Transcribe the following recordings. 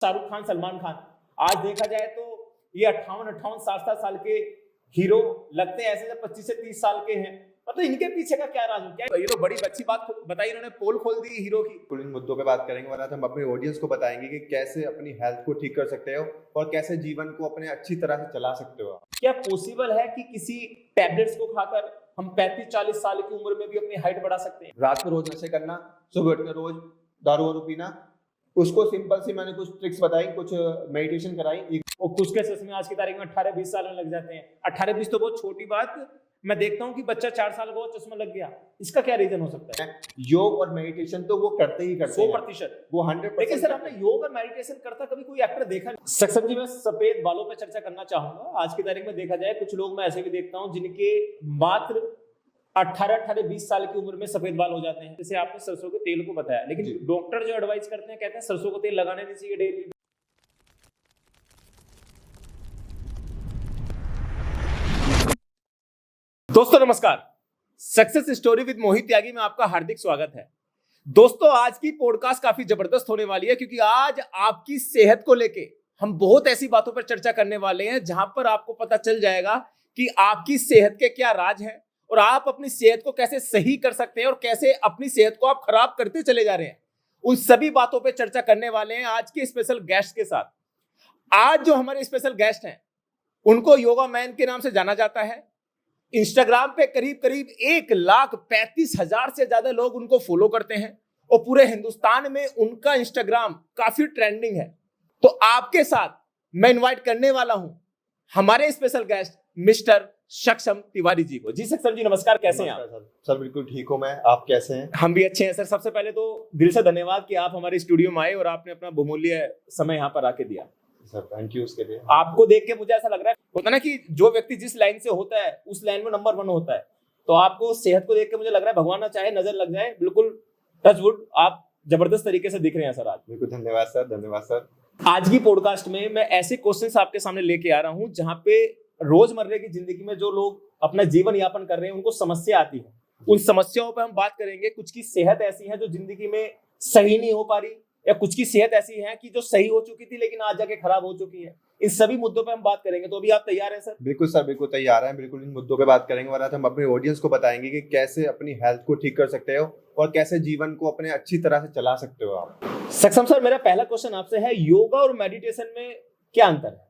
शाहरुख खान, सलमान खान, आज देखा जाए तो ये 58-58, 60-60 साल के हीरो लगते हैं ऐसे जब 25 से 30 साल के हैं। मतलब इनके पीछे का क्या राज है? क्या ये तो बड़ी अच्छी बात बताई इन्होंने, पोल खोल दी हीरो की। इन मुद्दों पे बात करेंगे और आज हम अपने ऑडियंस को बताएंगे कि कैसे अपनी हेल्थ को ठीक कर सकते हो और कैसे जीवन को अपने अच्छी तरह से चला सकते हो। क्या पॉसिबल है कि किसी टैबलेट्स को खाकर हम 35-40 साल की उम्र में भी अपनी हाइट बढ़ा सकते हैं? रात को रोज नशे करना, सुबह उठ कर रोज दारू वारू पीना, उसको सिंपल सी मैंने कुछ ट्रिक्स बताई, कुछ मेडिटेशन कराई। और कुछ केसेस में आज की तारीख में 18-20 साल में लग जाते हैं। 18-20 तो बहुत छोटी बात, मैं देखता हूँ कि बच्चा 4 साल का चश्मा लग गया। इसका क्या रीजन हो सकता है? योग और मेडिटेशन तो वो करते ही करते 100%, वो 100%। लेकिन सर आपने योग और मेडिटेशन करता कभी कोई एक्टर देखा नहीं? सक्षम जी, मैं सफेद बालों पे चर्चा करना चाहूंगा। आज की तारीख में देखा जाए कुछ लोग मैं ऐसे भी देखता हूँ जिनके मात्र 18-20 साल की उम्र में सफेद बाल हो जाते हैं। जैसे आपने सरसों के तेल को बताया, लेकिन डॉक्टर जो एडवाइस करते हैं कहते हैं सरसों का तेल लगाने नहीं चाहिए डेली। दोस्तों नमस्कार, सक्सेस स्टोरी विद मोहित त्यागी में आपका हार्दिक स्वागत है। दोस्तों आज की पॉडकास्ट काफी जबरदस्त होने वाली है क्योंकि आज आपकी सेहत को लेके हम बहुत ऐसी बातों पर चर्चा करने वाले हैं जहां पर आपको पता चल जाएगा कि आपकी सेहत के क्या राज हैं और आप अपनी सेहत को कैसे सही कर सकते हैं और कैसे अपनी सेहत को आप खराब करते चले जा रहे हैं। उन सभी बातों पर चर्चा करने वाले हैं आज के स्पेशल गेस्ट के साथ। आज जो हमारे स्पेशल गेस्ट हैं उनको योगा मैन के नाम से जाना जाता है। इंस्टाग्राम पे करीब 1,35,000 से ज्यादा लोग उनको फॉलो करते हैं और पूरे हिंदुस्तान में उनका इंस्टाग्राम काफी ट्रेंडिंग है। तो आपके साथ मैं इनवाइट करने वाला हूं हमारे स्पेशल गेस्ट मिस्टर सक्षम तिवारी जी को। जी सक्षम जी नमस्कार, कैसे हैं आप? सर बिल्कुल ठीक हूँ मैं, आप कैसे हैं? हम भी अच्छे हैं सर। सबसे पहले तो दिल से धन्यवाद कि आप हमारे स्टूडियो में आए और आपने अपना बहुमूल्य समय यहाँ पर आके दिया। सर थैंक यू उसके लिए। आपको देख के मुझे ऐसा लग रहा है, होता ना कि जो व्यक्ति जिस लाइन से होता है उस लाइन में नंबर 1 होता है। तो आपको सेहत को देख के मुझे लग रहा है भगवान ना चाहे नजर लग जाए, बिल्कुल टच वुड, आप जबरदस्त तरीके से दिख रहे हैं सर आज। बिल्कुल धन्यवाद सर, धन्यवाद सर। आज की पॉडकास्ट में मैं ऐसे क्वेश्चंस आपके सामने लेके आ रहा हूं जहां पे रोजमर्रा की जिंदगी में जो लोग अपना जीवन यापन कर रहे हैं उनको समस्या आती है। उन समस्याओं पर हम बात करेंगे। कुछ की सेहत ऐसी है जो जिंदगी में सही नहीं हो पा रही, या कुछ की सेहत ऐसी है कि जो सही हो चुकी थी लेकिन आज जाके खराब हो चुकी है। इन सभी मुद्दों पे हम बात करेंगे। तो अभी आप तैयार हैं सर? बिल्कुल सर, बिल्कुल तैयार हैं। बिल्कुल इन मुद्दों पे बात करेंगे और आज हम अपने ऑडियंस को बताएंगे कि कैसे अपनी हेल्थ को ठीक कर सकते हो और कैसे जीवन को अपने अच्छी तरह से चला सकते हो आप। सक्षम सर, मेरा पहला क्वेश्चन आपसे है, योगा और मेडिटेशन में क्या अंतर है?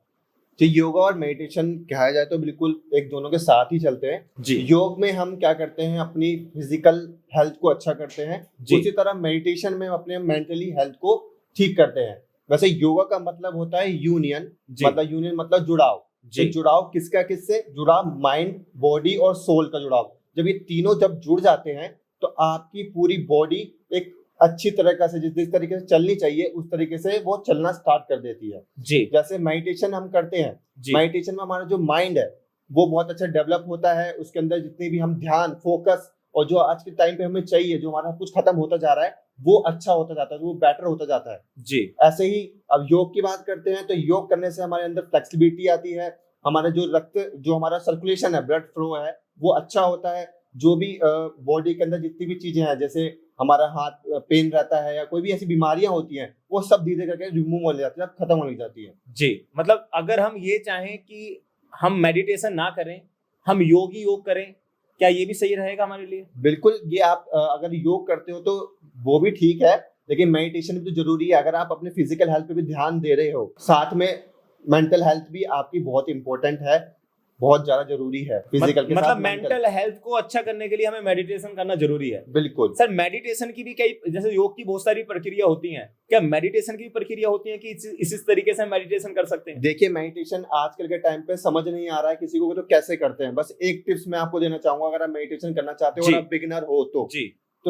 जी, योगा और मेडिटेशन कहा जाए तो बिल्कुल एक दोनों के साथ ही चलते हैं जी। योग में हम क्या करते हैं, अपनी फिजिकल हेल्थ को अच्छा करते हैं, उसी तरह मेडिटेशन में अपने मेंटली हेल्थ को ठीक करते हैं। वैसे योगा का मतलब होता है यूनियन, मतलब जुड़ाव। तो जुड़ाव किसका किससे? जुड़ाव माइंड, बॉडी और सोल का जुड़ाव। जब ये तीनों जब जुड़ जाते हैं तो आपकी पूरी बॉडी एक अच्छी तरीके से जिस तरीके से चलनी चाहिए उस तरीके से वो चलना स्टार्ट कर देती है। जी। जैसे मेडिटेशन हम करते हैं, मेडिटेशन में हमारा जो माइंड है वो बहुत अच्छा डेवलप होता है। उसके अंदर जितनी भी हम ध्यान, फोकस और जो आज के टाइम पे हमें चाहिए, जो हमारा कुछ खत्म होता जा रहा है वो अच्छा होता जाता है, वो बेटर होता जाता है। जी। ऐसे ही अब योग की बात करते हैं तो योग करने से हमारे अंदर फ्लेक्सिबिलिटी आती है, हमारा जो रक्त, जो हमारा सर्कुलेशन है, ब्लड फ्लो है वो अच्छा होता है। जो भी बॉडी के अंदर जितनी भी चीजें हैं, जैसे हमारा हाथ पेन रहता है या कोई भी ऐसी बीमारियां होती हैं, वो सब धीरे करके रिमूव हो जाती है, खत्म होने लग जाती है। जी, मतलब अगर हम ये चाहें कि हम मेडिटेशन ना करें, हम योग करें, क्या ये भी सही रहेगा हमारे लिए? बिल्कुल, ये आप अगर योग करते हो तो वो भी ठीक है, लेकिन मेडिटेशन भी तो जरूरी है। अगर आप अपने फिजिकल हेल्थ पे भी ध्यान दे रहे हो, साथ में मेंटल हेल्थ भी आपकी बहुत इंपॉर्टेंट है, बहुत ज्यादा जरूरी है। फिजिकल के मतलब साथ मेंटल हेल्थ को अच्छा करने के लिए हमें मेडिटेशन करना जरूरी है। बिल्कुल सर, मेडिटेशन की भी कई, जैसे योग की बहुत सारी प्रक्रिया होती हैं, क्या मेडिटेशन की प्रक्रिया होती है कि इस तरीके से मेडिटेशन कर सकते हैं? देखिए, मेडिटेशन आजकल के टाइम पे समझ नहीं आ रहा है किसी को तो कैसे करते हैं। बस एक टिप्स मैं आपको देना चाहूंगा, अगर आप मेडिटेशन करना चाहते हो और आप बिगिनर हो तो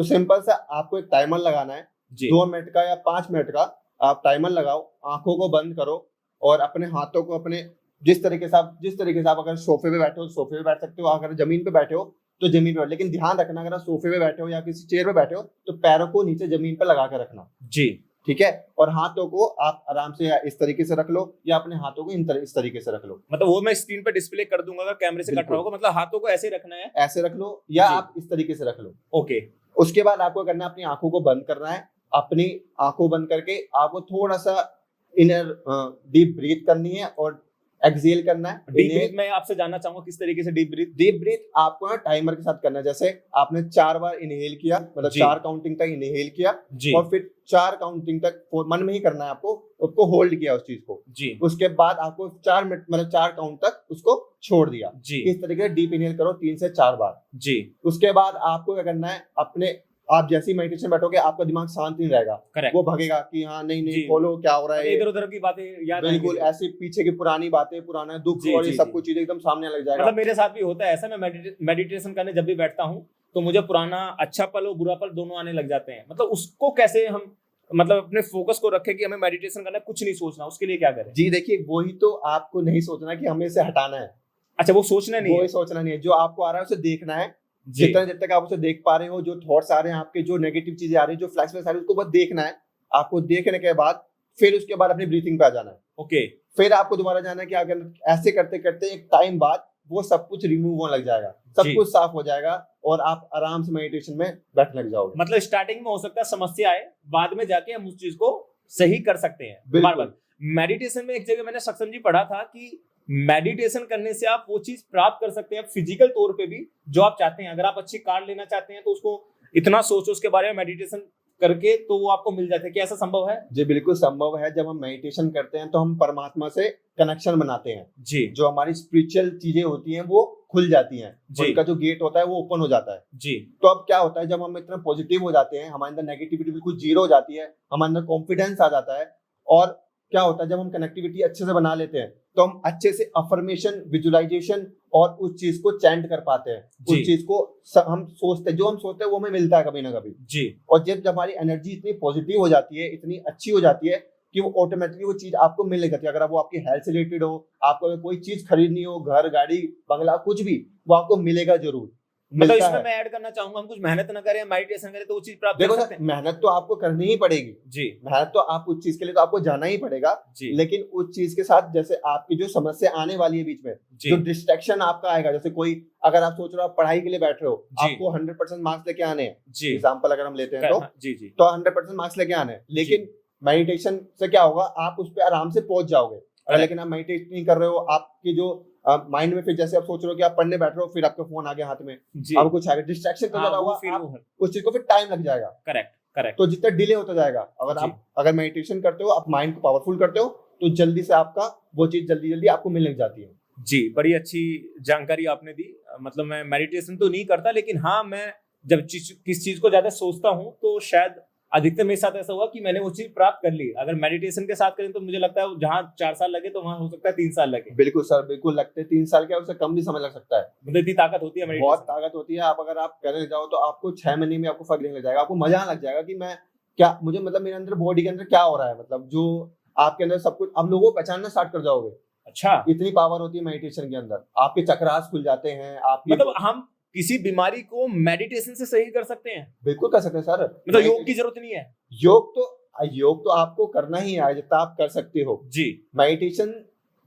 सिंपल सा आपको एक टाइमर लगाना है, 2 मिनट का या 5 मिनट का। आप टाइमर लगाओ, आंखों को बंद करो और अपने हाथों को अपने जिस तरीके से आप अगर सोफे पे बैठे हो सोफे पे बैठ सकते हो, अगर जमीन पे बैठे हो तो जमीन पे, लेकिन ध्यान रखना अगर आप सोफे पे बैठे हो या किसी चेयर पे बैठे हो तो पैरों को नीचे जमीन पे लगा के रखना। जी, ठीक है। और हाथों को आप आराम से इस तरीके से रख लो या अपने हाथों को इस तरीके से रख लो। मतलब वो मैं स्क्रीन पे डिस्प्ले कर दूंगा अगर कैमरे से कट रहा होगा। मतलब हाथों को ऐसे रखना है, ऐसे रख लो या आप इस तरीके से रख लो। ओके। उसके बाद आपको करना है, अपनी आंखों को बंद करना है। अपनी आंखों बंद करके आपको थोड़ा सा इनर डीप ब्रीथ करनी है और एक्सहेल करना है। डीप ब्रीथ मैं आपसे जानना चाहूंगा किस तरीके से डीप ब्रीथ आपको ना टाइमर के साथ करना है। जैसे आपने 4 बार इनहेल किया, मतलब 4 काउंटिंग तक इनहेल किया और फिर 4 काउंटिंग तक मन में ही करना है आपको, उसको होल्ड किया उस चीज को जी। उसके बाद आपको 4 मिनट मतलब 4 काउंट तक उसको छोड़ दिया जी। इस तरीके से डीप इनहेल करो 3 से 4 बार जी। उसके बाद आपको क्या करना है, अपने आप जैसी मेडिटेशन बैठोगे आपका दिमाग शांत नहीं रहेगा, वो भगेगा कि हाँ नहीं खोलो क्या हो रहा है, इधर उधर की बातें याद बिल्कुल ऐसे पीछे की पुरानी बातें, पुराना दुख और ये सब कुछ चीजें एकदम सामने लग जाएगा। मतलब मेरे साथ भी होता है ऐसा, मैं मेडिटेशन करने जब भी बैठता हूँ तो मुझे पुराना अच्छा पल और बुरा पल दोनों आने लग जाते हैं। मतलब उसको कैसे हम मतलब अपने फोकस को रखें कि हमें मेडिटेशन करना, कुछ नहीं सोचना, उसके लिए क्या करें? जी देखिए, वही तो आपको नहीं सोचना कि हमें इसे हटाना है। अच्छा, वो सोचना नहीं है, सोचना नहीं है, जो आपको आ रहा है उसे देखना है। जितना देर तक आप उसे देख पा रहे हो, जो थॉट्स आ रहे हैं आपके, जो नेगेटिव चीजें आ रही है, जो फ्लैशबैक्स आ रही है, उसको बस देखना है। आपको देखने के बाद फिर उसके बाद अपनी ब्रीथिंग पे आ जाना है। ओके, फिर आपको दोबारा जाना है कि अगर ऐसे करते करते एक टाइम बाद वो सब कुछ रिमूव होने लग जाएगा, सब कुछ साफ हो जाएगा और आप आराम से मेडिटेशन में बैठने लग जाओगे। मतलब स्टार्टिंग में हो सकता है समस्या आए, बाद में जाके हम उस चीज को सही कर सकते हैं। बार-बार मेडिटेशन में एक जगह मैंने सत्संग जी पढ़ा था कि मेडिटेशन करने से आप वो चीज प्राप्त कर सकते हैं फिजिकल तौर पे भी जो आप चाहते हैं। अगर आप अच्छी कार लेना चाहते हैं तो उसको इतना सोचो उसके बारे में मेडिटेशन करके तो वो आपको मिल जाता है। क्या ऐसा संभव है? जी बिल्कुल संभव है। जब हम मेडिटेशन करते हैं तो हम परमात्मा से कनेक्शन बनाते हैं जी। जो हमारी स्पिरिचुअल चीजें होती हैं वो खुल जाती हैं, उनका जो गेट होता है वो ओपन हो जाता है जी। तो अब क्या होता है, जब हम इतना पॉजिटिव हो जाते हैं, हमारे अंदर नेगेटिविटी बिल्कुल जीरो हो जाती है, हमारे अंदर कॉन्फिडेंस आ जाता है। और क्या होता है, जब हम कनेक्टिविटी अच्छे से बना लेते हैं तो हम अच्छे से अफर्मेशन, विजुअलाइजेशन और उस चीज को चैंट कर पाते हैं। उस चीज को हम सोचते हैं, जो हम सोचते हैं वो हमें मिलता है कभी ना कभी जी। और जब हमारी एनर्जी इतनी पॉजिटिव हो जाती है, इतनी अच्छी हो जाती है कि वो ऑटोमेटिकली वो चीज आपको मिलने लगती है। अगर वो आपकी हेल्थ से रिलेटेड हो, आपको कोई चीज खरीदनी हो, घर, गाड़ी, बंगला, कुछ भी, वो आपको मिलेगा जरूर। मतलब इसमें मैं ऐड करना चाहूंगा, हम कुछ मेहनत ना करें, मेडिटेशन करें तो वो चीज प्राप्त कर सकते हैं। मेहनत तो आपको करनी ही पड़ेगी जी। मेहनत तो आप उस चीज के लिए तो आपको जाना ही पड़ेगा जी। लेकिन उस चीज के साथ जैसे आपकी जो समस्या आने वाली है बीच में, जो डिस्ट्रैक्शन आपका आएगा, जैसे कोई अगर आप सोच रहे हो आप पढ़ाई के लिए बैठ रहे हो, आपको 100% मार्क्स लेके आने हैं, एग्जाम्पल अगर हम लेते हैं तो 100% मार्क्स लेके आने हैं। लेकिन मेडिटेशन से क्या होगा, आप उस पर आराम से पहुंच जाओगे। लेकिन आप मेडिटेट नहीं कर रहे हो, आपकी जो माइंड में फिर जैसे आप सोच रहे हो कि आप पढ़ने बैठ रहे हो, फिर आपका फोन आ गया हाथ में, अब कुछ आगे डिस्ट्रैक्शन कर रहा होगा, उस चीज को फिर टाइम लग जाएगा। करेक्ट। तो जितना डिले होता जाएगा, अगर मेडिटेशन करते हो, आप माइंड को पावरफुल करते हो, तो जल्दी से आपका वो चीज जल्दी आपको मिलने लग जाती है जी। बड़ी अच्छी जानकारी आपने दी। मतलब मैं मेडिटेशन तो नहीं करता, लेकिन हाँ, मैं जब किस चीज को ज्यादा सोचता हूँ तो शायद अधिकतर मेरे साथ ऐसा हुआ कि मैंने वो चीज प्राप्त कर ली। अगर मेडिटेशन के साथ करें तो मुझे लगता है जहाँ 4 साल लगे तो वहाँ हो सकता है 3 साल लगे। बिल्कुल सर, बिल्कुल लगते 3 साल क्या, उससे कम भी समय लग सकता है। मतलब इतनी ताकत होती है मेडिटेशन, बहुत ताकत होती है। अगर आप करने जाओ तो आपको 6 महीने में आपको फर्क लग जाएगा, आपको मजा लग जाएगा कि मैं क्या, मुझे मतलब मेरे अंदर बॉडी के अंदर क्या हो रहा है, मतलब जो आपके अंदर सब कुछ आप लोगों को पहचानना स्टार्ट कर जाओगे। अच्छा, इतनी पावर होती है मेडिटेशन के अंदर, आपके चक्रास खुल जाते हैं। आप मतलब हम किसी बीमारी को मेडिटेशन से सही कर सकते हैं? बिल्कुल कर सकते हैं सर। मतलब योग की जरूरत नहीं है? योग तो आपको करना ही है जितना आप कर सकते हो जी। मेडिटेशन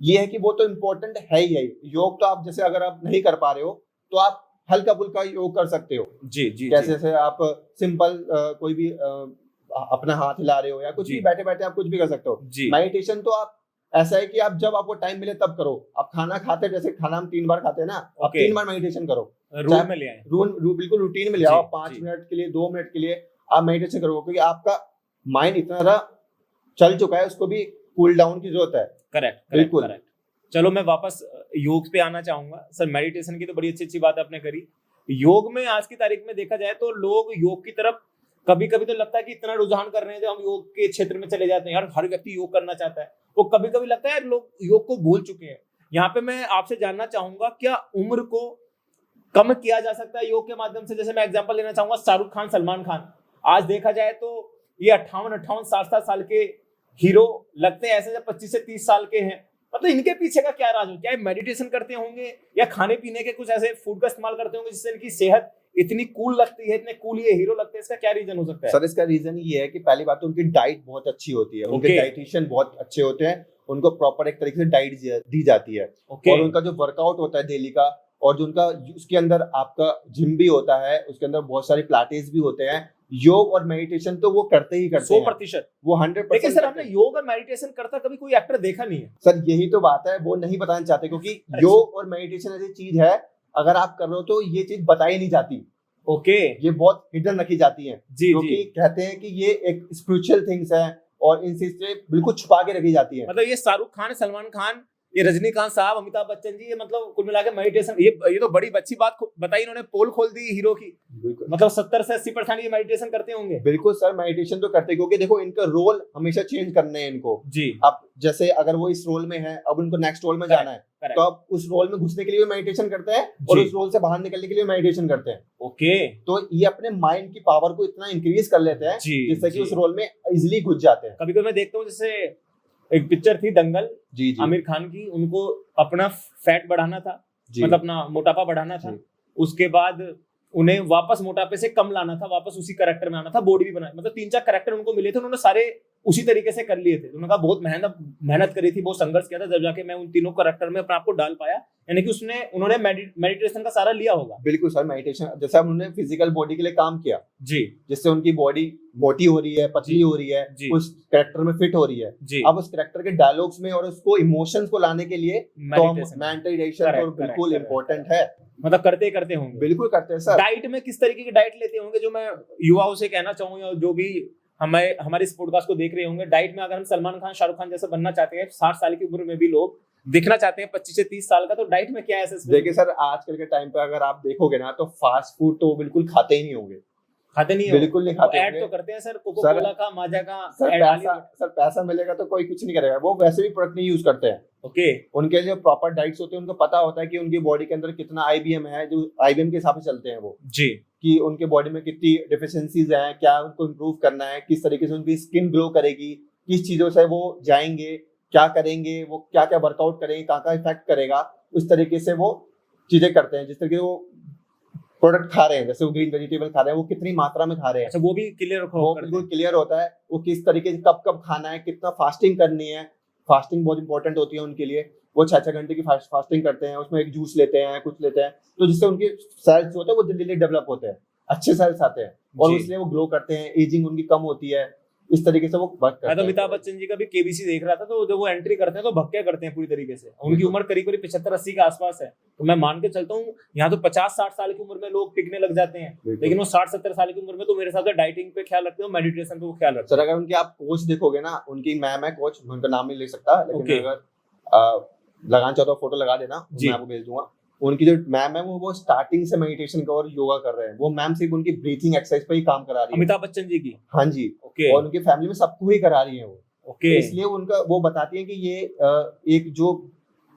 ये है कि वो तो इम्पोर्टेंट है ही है। योग तो आप जैसे अगर आप नहीं कर पा रहे हो तो आप हल्का फुल्का योग कर सकते हो जी जी। जैसे आप सिंपल कोई भी अपना हाथ हिला रहे हो या कुछ भी, बैठे बैठे आप कुछ भी कर सकते हो जी। मेडिटेशन तो आप ऐसा है कि आप जब आपको टाइम मिले तब करो। आप खाना खाते, जैसे खाना हम 3 बार खाते हैं ना, आप 3 बार मेडिटेशन करो। रूल में ले आए, बिल्कुल रूटीन में ले आओ। 5 मिनट के लिए, 2 मिनट के लिए आप मेडिटेशन करो, क्योंकि आपका माइंड इतना ज्यादा चल चुका है, उसको भी कूल डाउन की जरूरत है। करेक्ट, बिल्कुल। चलो मैं वापस योग पे आना चाहूंगा सर। मेडिटेशन की तो बड़ी अच्छी बात आपने करी। योग में आज की तारीख में देखा जाए तो लोग योग की तरफ कभी कभी तो लगता है कि इतना रुझान कर रहे हैं, जो हम योग के क्षेत्र में चले जाते हैं, यार हर व्यक्ति योग करना चाहता है। वो कभी कभी लगता है लोग योग को भूल चुके हैं। यहाँ पे मैं आपसे जानना चाहूंगा, क्या उम्र को कम किया जा सकता है योग के माध्यम से? जैसे मैं एग्जांपल लेना चाहूंगा, शाहरुख खान, सलमान खान, आज देखा जाए तो ये 58, 60 साल के हीरो लगते हैं ऐसे जब 25 से 30 साल के हैं। मतलब इनके पीछे का क्या राज हो? क्या मेडिटेशन करते होंगे या खाने पीने के कुछ ऐसे फूड का इस्तेमाल करते होंगे जिससे इनकी सेहत इतनी कूल लगती है, इतने कूल ये हीरो लगते हैं? इसका क्या रीजन हो सकता है? सर इसका रीजन ये है कि पहली बात तो उनकी डाइट बहुत अच्छी होती है। उनके डाइटिशियन बहुत अच्छे होते हैं, उनको प्रॉपर एक तरीके से डाइट दी जाती है। और उनका जो वर्कआउट होता है डेली का, और जो उनका उसके अंदर आपका जिम भी होता है, उसके अंदर बहुत सारे पिलाटेस भी होते हैं। योग और मेडिटेशन तो वो करते ही करते 100%। वो 100%। लेकिन सर हमने योग और मेडिटेशन करता कभी कोई एक्टर देखा नहीं है सर, यही तो बात है, वो नहीं बताना चाहते क्योंकि योग और मेडिटेशन ऐसी चीज है, अगर आप कर रहे हो तो ये चीज बताई नहीं जाती। ओके, ये बहुत हिडन रखी जाती है क्योंकि कहते हैं कि ये एक स्पिरिचुअल थिंग्स है और इन चीज से बिल्कुल छुपा के रखी जाती है। मतलब ये शाहरुख खान, सलमान खान, ये रजनीकांत साहब, अमिताभ बच्चन जी, ये मतलब कुल मिला के मेडिटेशन, ये तो बड़ी अच्छी बात बताई इन्होंने, पोल खोल दी हीरो की। मतलब 70 से 80% ये मेडिटेशन करते होंगे। बिल्कुल सर, मेडिटेशन तो करते, क्योंकि देखो इनका रोल हमेशा चेंज करने हैं इनको जी। अब जैसे अगर वो इस रोल में है, अब उनको नेक्स्ट रोल में जाना है, तो अब उस रोल में घुसने के लिए मेडिटेशन करते हैं और उस रोल से बाहर निकलने के लिए मेडिटेशन करते हैं। ओके, तो ये अपने माइंड की पावर को इतना इंक्रीज कर लेते हैं जिससे कि उस रोल में इजिली घुस जाते हैं। कभी कभी मैं देखता हूँ, जैसे एक पिक्चर थी दंगल, जी, आमिर खान की, उनको अपना फैट बढ़ाना था, मतलब अपना मोटापा बढ़ाना था, उसके बाद उन्हें वापस मोटापे से कम लाना था, वापस उसी कैरेक्टर में आना था, बॉडी भी बनाना, मतलब 3-4 कैरेक्टर उनको मिले थे, उन्होंने सारे उसी तरीके से कर लिए थे। उन्होंने कहा बहुत मेहनत करी थी, बहुत संघर्ष किया था, जब जाके मैं उन तीनों कैरेक्टर में अपने आप को डाल पाया। यानी कि उन्होंने मेडिटेशन का सारा लिया होगा। बिल्कुल सर, मेडिटेशन जैसे उन्होंने फिजिकल बॉडी के लिए काम किया जी, जिससे उनकी बॉडी मोटी हो रही है, पतली हो रही है, उस कैरेक्टर में फिट हो रही है जी। अब उस कैरेक्टर के डायलॉग्स में और उसको इमोशंस को लाने के लिए मेडिटेशन तो बिल्कुल इम्पोर्टेंट है। मतलब करते होंगे। बिल्कुल करते हैं सर। डाइट में किस तरीके की डाइट लेते होंगे, जो मैं युवाओं से कहना चाहूंगा, जो भी हमारे इस पॉडकास्ट को देख रहे होंगे, डाइट में अगर हम सलमान खान, शाहरुख खान जैसा बनना चाहते हैं, 60 साल की उम्र में भी लोग दिखना चाहते हैं 25 से 30 साल का, तो डाइट में क्या है? देखिए सर, आजकल के टाइम पे अगर आप देखोगे ना, तो फास्ट फूड तो बिल्कुल खाते ही नहीं होंगे, बिल्कुल नहीं खाते। ऐड तो करते हैं सर, कोको कोला का, माजा का, सर पैसा मिलेगा तो कोई कुछ नहीं करेगा, वो वैसे भी प्रोडक्ट नहीं यूज करते हैं। ओके, उनके जो प्रॉपर डाइट्स होते हैं, उनको पता होता है कि उनकी बॉडी के अंदर कितना आईबीएम है, जो आईबीएम के हिसाब से चलते हैं वो जी, कि उनके बॉडी में कितनी डिफिशियंसीज हैं, क्या उनको इम्प्रूव करना है, किस तरीके से उनकी स्किन ग्लो करेगी, किस चीजों से वो जाएंगे, क्या करेंगे, वो क्या क्या वर्कआउट करेंगे, कहाँ इफेक्ट करेगा, उस तरीके से वो चीजें करते हैं। जिस तरीके से वो प्रोडक्ट खा रहे हैं, जैसे वो ग्रीन वेजिटेबल खा रहे हैं, वो कितनी मात्रा में खा रहे हैं, अच्छा, वो भी क्लियर वो बिल्कुल क्लियर होता है। वो किस तरीके से कब खाना है, कितना फास्टिंग करनी है, फास्टिंग बहुत इंपॉर्टेंट होती है उनके लिए। वो 6-6 घंटे की फास्टिंग करते हैं, उसमें एक जूस लेते हैं, कुछ लेते हैं, तो जिससे उनके सेल्स होते हैं वो जल्दी डेवलप होते हैं, अच्छे सेल्स आते हैं और इसलिए वो ग्लो करते हैं, एजिंग उनकी कम होती है, इस तरीके से वो वर्क करते हैं। तो अमिताभ बच्चन जी का भी केबीसी देख रहा था, तो जब वो एंट्री करते हैं तो भक्के करते हैं पूरी तरीके से। उनकी उम्र करीब 75-80 के आसपास है, तो मैं मान के चलता हूँ यहाँ तो 50-60 साल की उम्र में लोग टिकने लग जाते हैं, लेकिन वो 60-70 साल की उम्र में तो मेरे हिसाब से डाइटिंग पे ख्याल रखते हो, मेडिटेशन पे ख्याल रखते हैं। सर, अगर उनके आप कोच देखोगे ना, उनकी मैम है कोच, मैं उनका नाम नहीं ले सकता, लेकिन अगर लगाना चाहता हूँ फोटो लगा देना, मैं आपको भेज दूंगा। उनकी जो मैम है वो स्टार्टिंग से मेडिटेशन का और योगा कर रहे हैं। वो मैम सिर्फ उनकी ब्रीथिंग एक्सरसाइज पे ही काम करा रही है, अमिताभ बच्चन जी की। हाँ जी, और उनकी फैमिली में सबको ही करा रही है वो। तो इसलिए उनका वो बताती है कि ये एक जो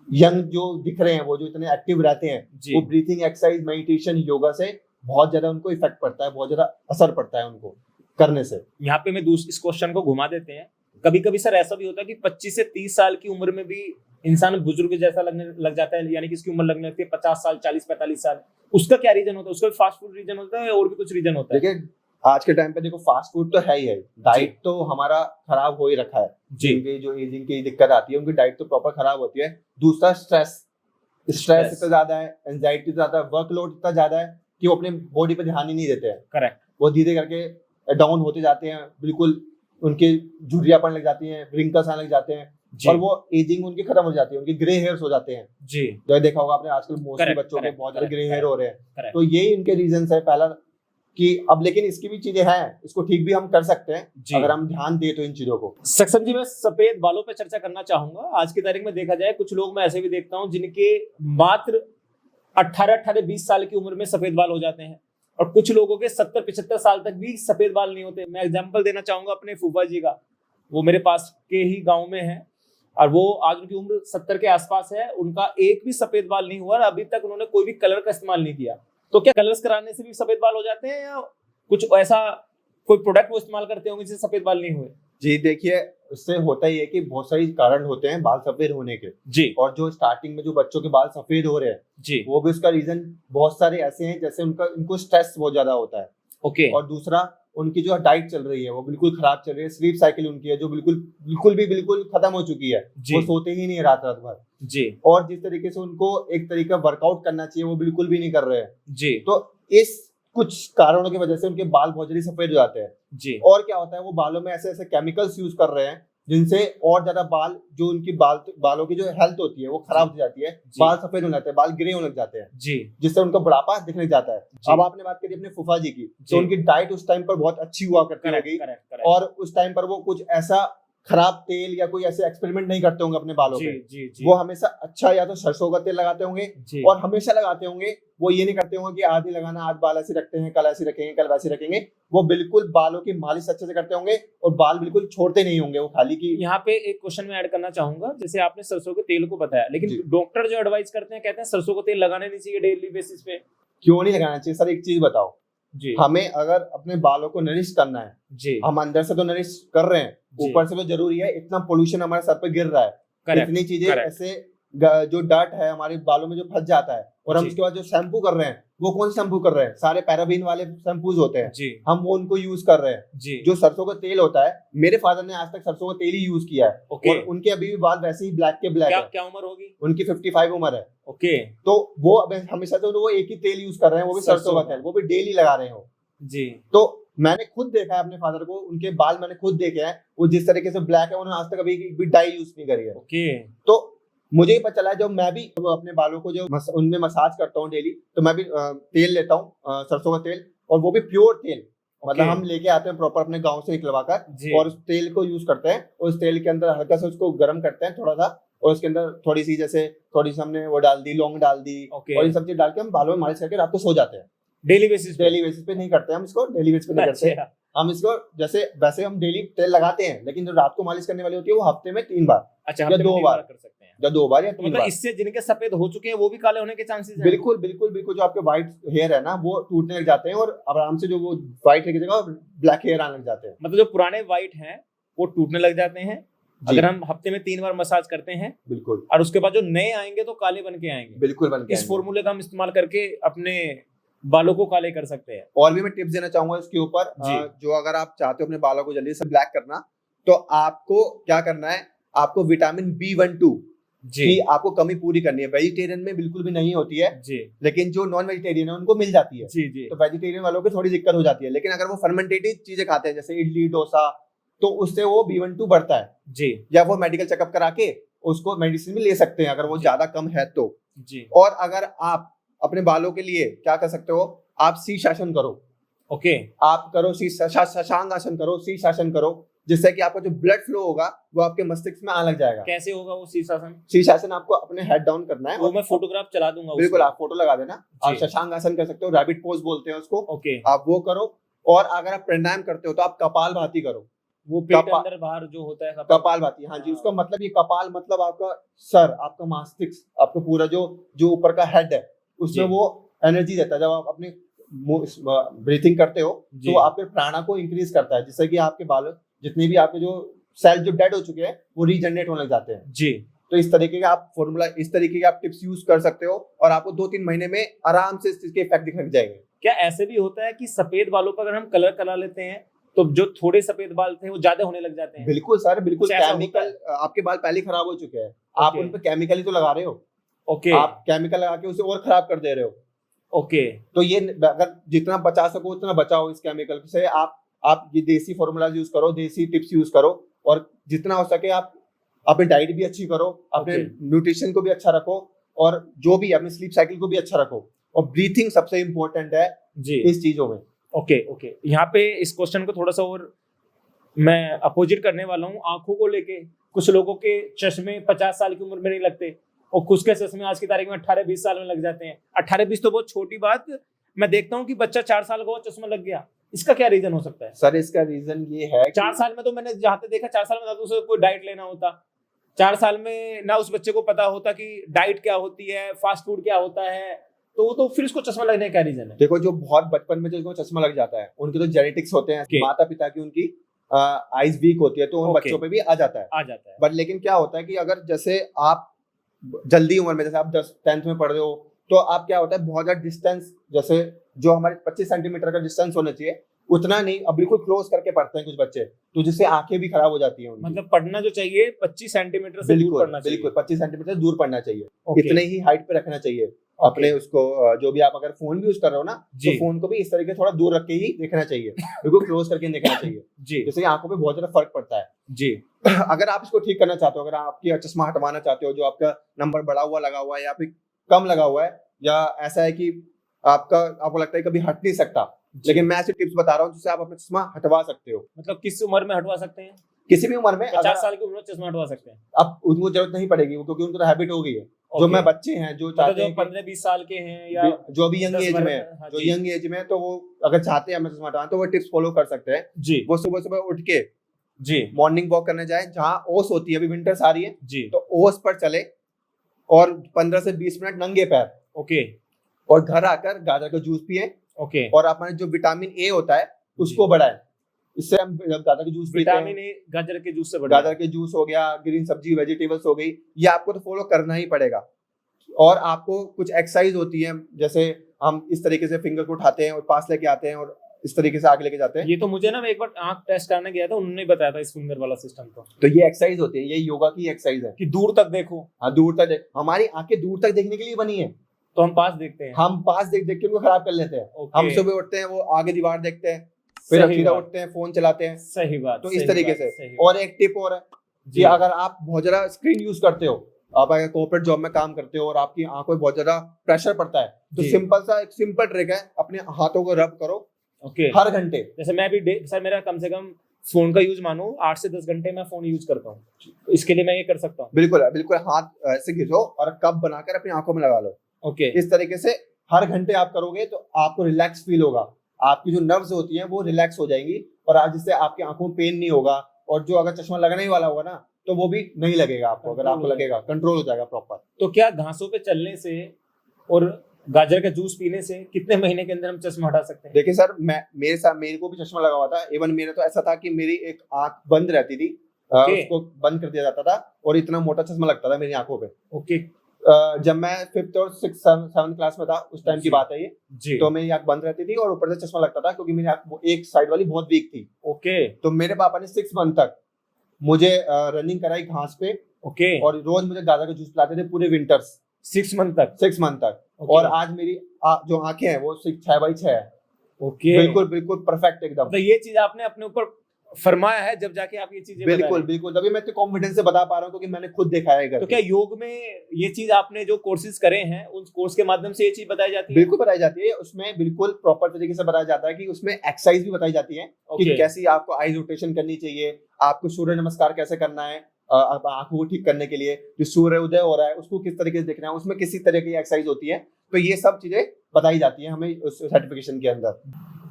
यंग जो दिख रहे हैं, वो जो इतने एक्टिव रहते हैं, वो ब्रीथिंग एक्सरसाइज, मेडिटेशन, योगा से बहुत ज्यादा उनको इफेक्ट पड़ता है, बहुत ज्यादा असर पड़ता है उनको करने से। यहाँ पे मैं इस क्वेश्चन को घुमा देते हैं। कभी कभी सर ऐसा भी होता है कि 25 से 30 साल की उम्र में भी इंसान बुजुर्ग जैसा लगने लग जाता है, यानी कि इसकी उम्र लगने लगती है 50 साल, 40-45 साल। उसका क्या रीजन होता है? उसका भी फास्ट फूड रीजन होता है और भी कुछ रीजन होता है? देखिए, आज के टाइम पे देखो, फास्ट फूड तो है ही है, डाइट तो हमारा खराब हो ही रखा है। जिनकी जो एजिंग की दिक्कत आती है, उनकी डाइट तो प्रॉपर खराब होती है। दूसरा स्ट्रेस इतना ज्यादा है, एंजाइटी ज्यादा है, वर्कलोड इतना ज्यादा है कि वो अपने बॉडी पे ध्यान ही नहीं देते हैं। करेक्ट, वो धीरे करके डाउन होते जाते हैं, बिल्कुल उनके झुर्रियां पड़ने लग जाती हैं, रिंकल्स आने लग जाते हैं, और वो एजिंग उनकी खत्म हो जाती है, उनके ग्रे हेयर्स हो जाते हैं जी। जो देखा होगा आपने, आजकल मोस्टली बच्चों के बहुत ज्यादा ग्रे हेयर हो रहे हैं। तो यही इनके रीजंस है पहला कि अब, लेकिन इसकी भी चीजें हैं, इसको ठीक भी हम कर सकते हैं अगर हम ध्यान दें तो इन चीजों को। सक्षम जी, मैं सफेद बालों पे चर्चा करना चाहूंगा। आज की तारीख में देखा जाए, कुछ लोग मैं ऐसे भी देखता हूँ जिनके मात्र 18-20 साल की उम्र में सफेद बाल हो जाते हैं, और कुछ लोगों के 70-75 साल तक भी सफेद बाल नहीं होते। मैं एग्जांपल देना चाहूंगा अपने फूफा जी का। वो मेरे पास के ही गांव में है, और वो आज उनकी उम्र 70 के आसपास है, उनका एक भी सफेद बाल नहीं हुआ, और अभी तक उन्होंने कोई भी कलर का इस्तेमाल नहीं किया। तो क्या कलर्स कराने से भी सफेद बाल हो जाते हैं, या कुछ ऐसा कोई प्रोडक्ट वो इस्तेमाल करते होंगे जिससे सफेद बाल नहीं हुए? जी देखिए, उससे होता ही है कि बहुत सारी कारण होते हैं बाल सफेद होने के जी। और जो स्टार्टिंग में जो बच्चों के बाल सफेद हो रहे हैं जी, वो भी उसका रीजन बहुत सारे ऐसे हैं, जैसे उनको स्ट्रेस बहुत ज्यादा होता है। ओके। और दूसरा, उनकी जो डाइट चल रही है वो बिल्कुल खराब चल रही है, स्लीप साइकिल उनकी है जो बिल्कुल खत्म हो चुकी है, वो सोते ही नहीं रात भर जी, और जिस तरीके से उनको एक तरीका वर्कआउट करना चाहिए वो बिल्कुल भी नहीं कर रहे हैं जी। तो इस कुछ कारणों की वजह से उनके बाल बहुत जल्दी सफेद हो जाते हैं जी। और क्या होता है, वो बालों में ऐसे ऐसे केमिकल्स यूज कर रहे हैं जिनसे और ज्यादा बाल, जो उनकी बालों की जो हेल्थ होती है वो खराब हो जाती है, बाल सफेद हो जाते हैं, बाल ग्रे होने लग जाते हैं जी, जिससे उनका बुढ़ापा दिखने जाता है। अब आपने बात करी अपने फूफा जी की, तो उनकी डाइट उस टाइम पर बहुत अच्छी हुआ करती होगी और उस टाइम पर वो कुछ ऐसा खराब तेल या कोई ऐसे एक्सपेरिमेंट नहीं करते होंगे अपने बालों पे। वो हमेशा अच्छा या तो सरसों का तेल लगाते होंगे और हमेशा लगाते होंगे, वो ये नहीं करते होंगे कि आज ही लगाना, आज बाल ऐसे रखते हैं, कल ऐसे रखेंगे, कल वैसे रखेंगे। वो बिल्कुल बालों की मालिश अच्छे से करते होंगे और बाल बिल्कुल छोड़ते नहीं होंगे वो खाली की। यहाँ पे एक क्वेश्चन में ऐड करना चाहूंगा, जैसे आपने सरसों के तेल को बताया, लेकिन डॉक्टर जो एडवाइस करते हैं कहते हैं सरसों का तेल लगाने नहीं चाहिए डेली बेसिस पे, क्यों नहीं लगाना चाहिए सर? एक चीज बताओ जी, हमें अगर अपने बालों को नरिश करना है जी, हम अंदर से तो नरिश कर रहे हैं, ऊपर से तो जरूरी है, इतना पोल्यूशन हमारे सर पे गिर रहा है, इतनी चीजें ऐसे जो डर्ट है हमारे बालों में जो फंस जाता है और हम उसके बाद जो शैम्पू कर रहे हैं वो कौन सा शैम्पू कर रहे हैं? सारे पैराबीन वाले शैम्पूज होते हैं जी, हम वो उनको यूज कर रहे हैं जी। जो सरसों का तेल होता है, मेरे फादर ने आज तक सरसों का तेल ही यूज किया है और उनके अभी भी बाल वैसे ही ब्लैक के ब्लैक है। क्या उम्र होगी उनकी? 55 उम्र है। ओके, तो वो हमेशा से वो एक ही तेल यूज कर रहे हैं, वो भी सरसों का तेल, वो भी डेली लगा रहे हो जी। तो मैंने खुद देखा है अपने फादर को, उनके बाल मैंने खुद देखे हैं, वो जिस तरीके से ब्लैक है उन्होंने आज तक अभी भी डाई यूज नहीं करी है। ओके। तो मुझे ही पता चला है, जब मैं भी अपने बालों को जो उनमें मसाज करता हूँ डेली, तो मैं भी तेल लेता हूँ सरसों का तेल, और वो भी प्योर तेल, मतलब हम लेके आते हैं प्रॉपर अपने गांव से निकलवा कर और उस तेल को यूज करते हैं। उस तेल के अंदर हल्का सा उसको गर्म करते हैं थोड़ा सा, और उसके अंदर थोड़ी सी हमने वो डाल दी, लौंग डाल दी और ये सब चीज डाल के हम बालों में मालिश करके रात को सो जाते हैं। डेली बेसिस पे नहीं करते हम इसको, डेली बेसिस पे नहीं करते हम इसको। जैसे वैसे हम डेली तेल लगाते हैं, लेकिन जो रात को मालिश करने वाली होती है वो हफ्ते में 3 बार, अच्छा, या 2 बार कर सकते हैं, या 2 बार या 3 बार। इससे जिनके सफेद हो चुके हैं वो भी काले होने के चांसेस हैं। बिल्कुल बिल्कुल बिल्कुल, जो आपके व्हाइट हेयर है ना वो टूटने लग जाते हैं और आराम से जो वो व्हाइट हेयर की जगह ब्लैक हेयर आने लग जाते हैं। मतलब जो पुराने व्हाइट हैं वो टूटने लग जाते हैं अगर हम हफ्ते में 3 बार मसाज करते हैं। बिल्कुल। और उसके बाद जो नए आएंगे तो काले बन के आएंगे। बिल्कुल बन के। इस फॉर्मूले का हम इस्तेमाल करके अपने बालों को काले कर सकते हैं। और भी मैं टिप्स देना चाहूंगा इसके ऊपर, जो अगर आप चाहते हो अपने बालों को जल्दी से ब्लैक करना, तो आपको क्या करना है, आपको विटामिन B12 की आपको कमी पूरी करनी है। वेजिटेरियन में बिल्कुल भी नहीं होती है जी, लेकिन जो नॉन वेजिटेरियन है उनको मिल जाती है जी जी। तो वेजिटेरियन वालों को थोड़ी दिक्कत हो जाती है, लेकिन अगर वो फर्मेंटेटेड चीजें खाते हैं जैसे इडली डोसा, तो उससे वो B12 बढ़ता है जी। या वो मेडिकल चेकअप करा के उसको मेडिसिन भी ले सकते हैं अगर वो ज्यादा कम है तो जी। और अगर आप अपने बालों के लिए क्या कर सकते हो, आप शीर्षासन करो। ओके, आप करो शशांक आसन करो, शीर्षासन करो, जिससे कि आपका जो ब्लड फ्लो होगा वो आपके मस्तिष्क में आने लग जाएगा। कैसे होगा वो शीर्षासन? शीर्षासन आपको अपने हेड डाउन करना है, वो मैं फोटोग्राफ चला दूंगा। बिल्कुल, आप फोटो लगा देना। आप शशांक आसन कर सकते हो, रैबिट पोज बोलते हैं उसको। ओके, आप वो करो। और अगर आप प्राणायाम करते हो तो आप कपालभाति करो, वो पेट अंदर बाहर जो होता है कपालभाति। हाँ जी, उसका मतलब ये कपाल मतलब आपका सर, आपका मस्तिष्क, आपका पूरा जो ऊपर का हेड है उसमें वो एनर्जी देता है। जब आप अपनी ब्रीथिंग करते हो तो आपके प्राणा को इंक्रीज करता है, जिससे कि आपके बाल जितने भी आपके जो सेल जो डेड हो चुके हैं वो रीजनरेट होने लग जाते हैं जी। तो इस तरीके का आप फॉर्मूला, इस तरीके के आप टिप्स यूज कर सकते हो और आपको 2-3 महीने में आराम से इसके इफेक्ट दिखने लग जाएंगे। क्या ऐसे भी होता है कि सफेद बालों पर अगर हम कलर करा लेते हैं तो जो थोड़े सफेद बाल थे वो ज्यादा होने लग जाते हैं? बिल्कुल सर, बिल्कुल। केमिकल, आपके बाल पहले खराब हो चुके हैं, आप उन पे केमिकल ही तो लगा रहे हो। ओके, आप केमिकल लगा के उसे और खराब कर दे रहे हो। ओके, तो ये अगर जितना बचा सको उतना बचाओ इस केमिकल से। आप ये देसी फॉर्मूला यूज करो, देसी टिप्स यूज करो, और जितना हो सके आप अपनी डाइट भी अच्छी करो, अपने न्यूट्रिशन को भी अच्छा रखो, और जो भी अपनी स्लीप साइकिल को भी अच्छा रखो, और ब्रीथिंग सबसे इम्पोर्टेंट है जी इस चीजों में। ओके, यहाँ पे इस क्वेश्चन को थोड़ा सा और मैं अपोजिट करने वाला हूँ। आंखों को लेके कुछ लोगों के चश्मे 50 साल की उम्र में नहीं लगते और कुछ के चश्मे आज की तारीख में 18-20 साल में लग जाते हैं। 18-20 तो बहुत छोटी बात, मैं देखता हूँ कि बच्चा 4 साल का चश्मा लग गया। इसका क्या रीजन हो सकता है? सर इसका रीजन ये है 4 साल में तो मैंने जहाँ तक देखा 4 साल में उसे कोई डाइट लेना होता, 4 साल में ना उस बच्चे को पता होता कि डाइट क्या होती है, फास्ट फूड क्या होता है, तो फिर उसको चश्मा लगने का रीजन है। देखो, जो बहुत बचपन में जो चश्मा लग जाता है उनके तो जेनेटिक्स होते हैं, माता पिता की उनकी आईज वीक होती है, तो उन बच्चों पे भी आ जाता है। बट लेकिन क्या होता है कि अगर जैसे आप जल्दी उम्र में, जैसे आप 10th में पढ़ रहे हो, तो आप क्या होता है बहुत ज्यादा डिस्टेंस, जैसे जो हमारे 25 सेंटीमीटर का डिस्टेंस होना चाहिए उतना नहीं, अब बिल्कुल क्लोज करके पढ़ते हैं कुछ बच्चे, तो जिससे आंखें भी खराब हो जाती हैं उनकी। मतलब पढ़ना जो चाहिए 25 सेंटीमीटर से दूर पढ़ना चाहिए। बिल्कुल 25 सेंटीमीटर से दूर पढ़ना चाहिए। Okay. इतने ही हाइट पे रखना चाहिए अपने उसको। जो भी आप अगर फोन भी यूज कर रहे हो ना, तो फोन को भी इस तरीके थोड़ा दूर रख के ही देखना चाहिए, बिल्कुल क्लोज करके देखना चाहिए जी। जैसे आंखों पे बहुत ज्यादा फर्क पड़ता है जी। अगर आप इसको ठीक करना चाहते हो, अगर आपकी चश्मा हटवाना चाहते हो, जो आपका नंबर बढ़ा हुआ लगा हुआ है या फिर कम लगा हुआ है, या ऐसा है कि आपको लगता है कभी हट नहीं सकता, लेकिन मैं ऐसे टिप्स बता रहा हूँ जिससे आप अपना चश्मा हटवा सकते हो। मतलब किस उम्र में हटवा सकते हैं? किसी भी उम्र में। 50 साल की उम्र में चश्मा हटवा सकते हैं? अब उनको जरूरत नहीं पड़ेगी, क्योंकि उनको तो हैबिट हो गई है। जो मैं बच्चे हैं जो चाहते हैं 15-20 साल के हैं या जो भी यंग एज में, जो यंग एज में, तो वो अगर चाहते हैं हमें चश्मा हटाना, तो वो टिप्स फॉलो कर सकते हैं जी। वो सुबह सुबह उठ के जी मॉर्निंग वॉक करने जाए, जहाँ ओस होती है, अभी विंटर्स आ रही है जी, तो ओस पर चले और 15 से 20 मिनट नंगे पैर, ओके, और घर आकर गाजर का जूस पिए, ओके, और अपना जो विटामिन ए होता है उसको बढ़ाएं। इससे हम जब गाजर के जूस पीते हैं, विटामिन ए गाजर के जूस से बढ़ता है। गाजर के जूस हो गया, ग्रीन सब्जी वेजिटेबल्स हो गई, ये आपको तो फॉलो करना ही पड़ेगा। और आपको कुछ एक्सरसाइज होती है, जैसे हम इस तरीके से फिंगर को उठाते हैं और पास लेके आते हैं और इस तरीके से आगे लेके जाते हैं। ये तो मुझे ना एक बार आंख टेस्ट करने गया था, उन्होंने बताया था इस फिंगर वाला सिस्टम को। तो ये एक्सरसाइज होती है, ये योगा की एक्सरसाइज है कि दूर तक देखो। हाँ, दूर तक देख, हमारी आंखें दूर तक देखने के लिए बनी है, तो हम पास देखते हैं, हम पास देख देख के उनको खराब कर लेते हैं। हम सुबह उठते हैं, वो आगे दीवार देखते हैं, फिर सीधा उठते हैं, फोन चलाते हैं। सही बात। तो इस तरीके से। और एक टिप और है कि अगर आप बहुत ज्यादा स्क्रीन यूज करते हो, आप अगर कॉर्पोरेट जॉब में काम करते हो और आपकी आंखों में बहुत ज्यादा प्रेशर पड़ता है, तो सिंपल ट्रिक है, अपने हाथों को रब करो हर घंटे। जैसे मैं भी सर, मेरा कम से कम फोन का यूज मानो 8 से 10 घंटे मैं फोन यूज करता हूँ, इसके लिए मैं ये कर सकता हूँ। बिल्कुल बिल्कुल, हाथ ऐसे खींचो और कप बनाकर अपनी आंखों में लगा लो। ओके, इस तरीके से हर घंटे आप करोगे तो आपको रिलैक्स फील होगा, आपकी जो नर्व्स होती हैं वो रिलैक्स हो जाएंगी, और आज जिससे आपकी आंखों में पेन नहीं होगा, और जो अगर चश्मा लगने ही वाला होगा ना, तो वो भी नहीं लगेगा आपको। अगर आपको लगेगा, कंट्रोल हो जाएगा प्रॉपर। तो क्या घासों पे चलने से और गाजर का जूस पीने से कितने महीने के अंदर हम चश्मा हटा सकते हैं? देखिए सर, मेरे को भी चश्मा लगा हुआ था। इवन मेरा तो ऐसा था कि मेरी एक आंख बंद रहती थी, उसको बंद कर दिया जाता था, और इतना मोटा चश्मा लगता था मेरी आंखों पे। ओके, जब मैं 5th और 6th 7th क्लास में था, उस टाइम की बात है ये जी। तो मेरी आंख बंद रहती थी और ऊपर से चश्मा लगता था, क्योंकि मेरी आंख एक साइड वाली बहुत वीक थी। ओके, तो मेरे पापा ने 6 मंथ तक मुझे रनिंग कराई घास पे। ओके, और रोज मुझे गाजर का जूस पिलाते थे पूरे विंटर्स, 6 मंथ तक। और आज मेरी जो आंखें हैं वो 6x6 है। ओके, बिल्कुल परफेक्ट एकदम। तो ये चीज आपने अपने ऊपर फरमाया है, जब जाके आप ये चीजें बिल्कुल तभी मैं तो कॉन्फिडेंस से बता पा रहा हूँ, क्योंकि मैंने खुद देखा है। तो क्या योग में ये चीज आपने जो कोर्सेज करे हैं, उन कोर्स के माध्यम से ये चीज बताई जाती है? बिल्कुल बताई जाती है, उसमें बिल्कुल प्रॉपर तरीके से बताया जाता है कि उसमें एक्सरसाइज भी बताई जाती है कि कैसी आपको आई रोटेशन करनी चाहिए, आपको सूर्य नमस्कार कैसे करना है आंखों को ठीक करने के लिए, जो सूर्य उदय हो रहा है उसको किस तरीके से देखना है, उसमें किसी तरह की एक्सरसाइज होती है। तो ये सब चीजें बताई जाती है हमें उस सर्टिफिकेशन के अंदर।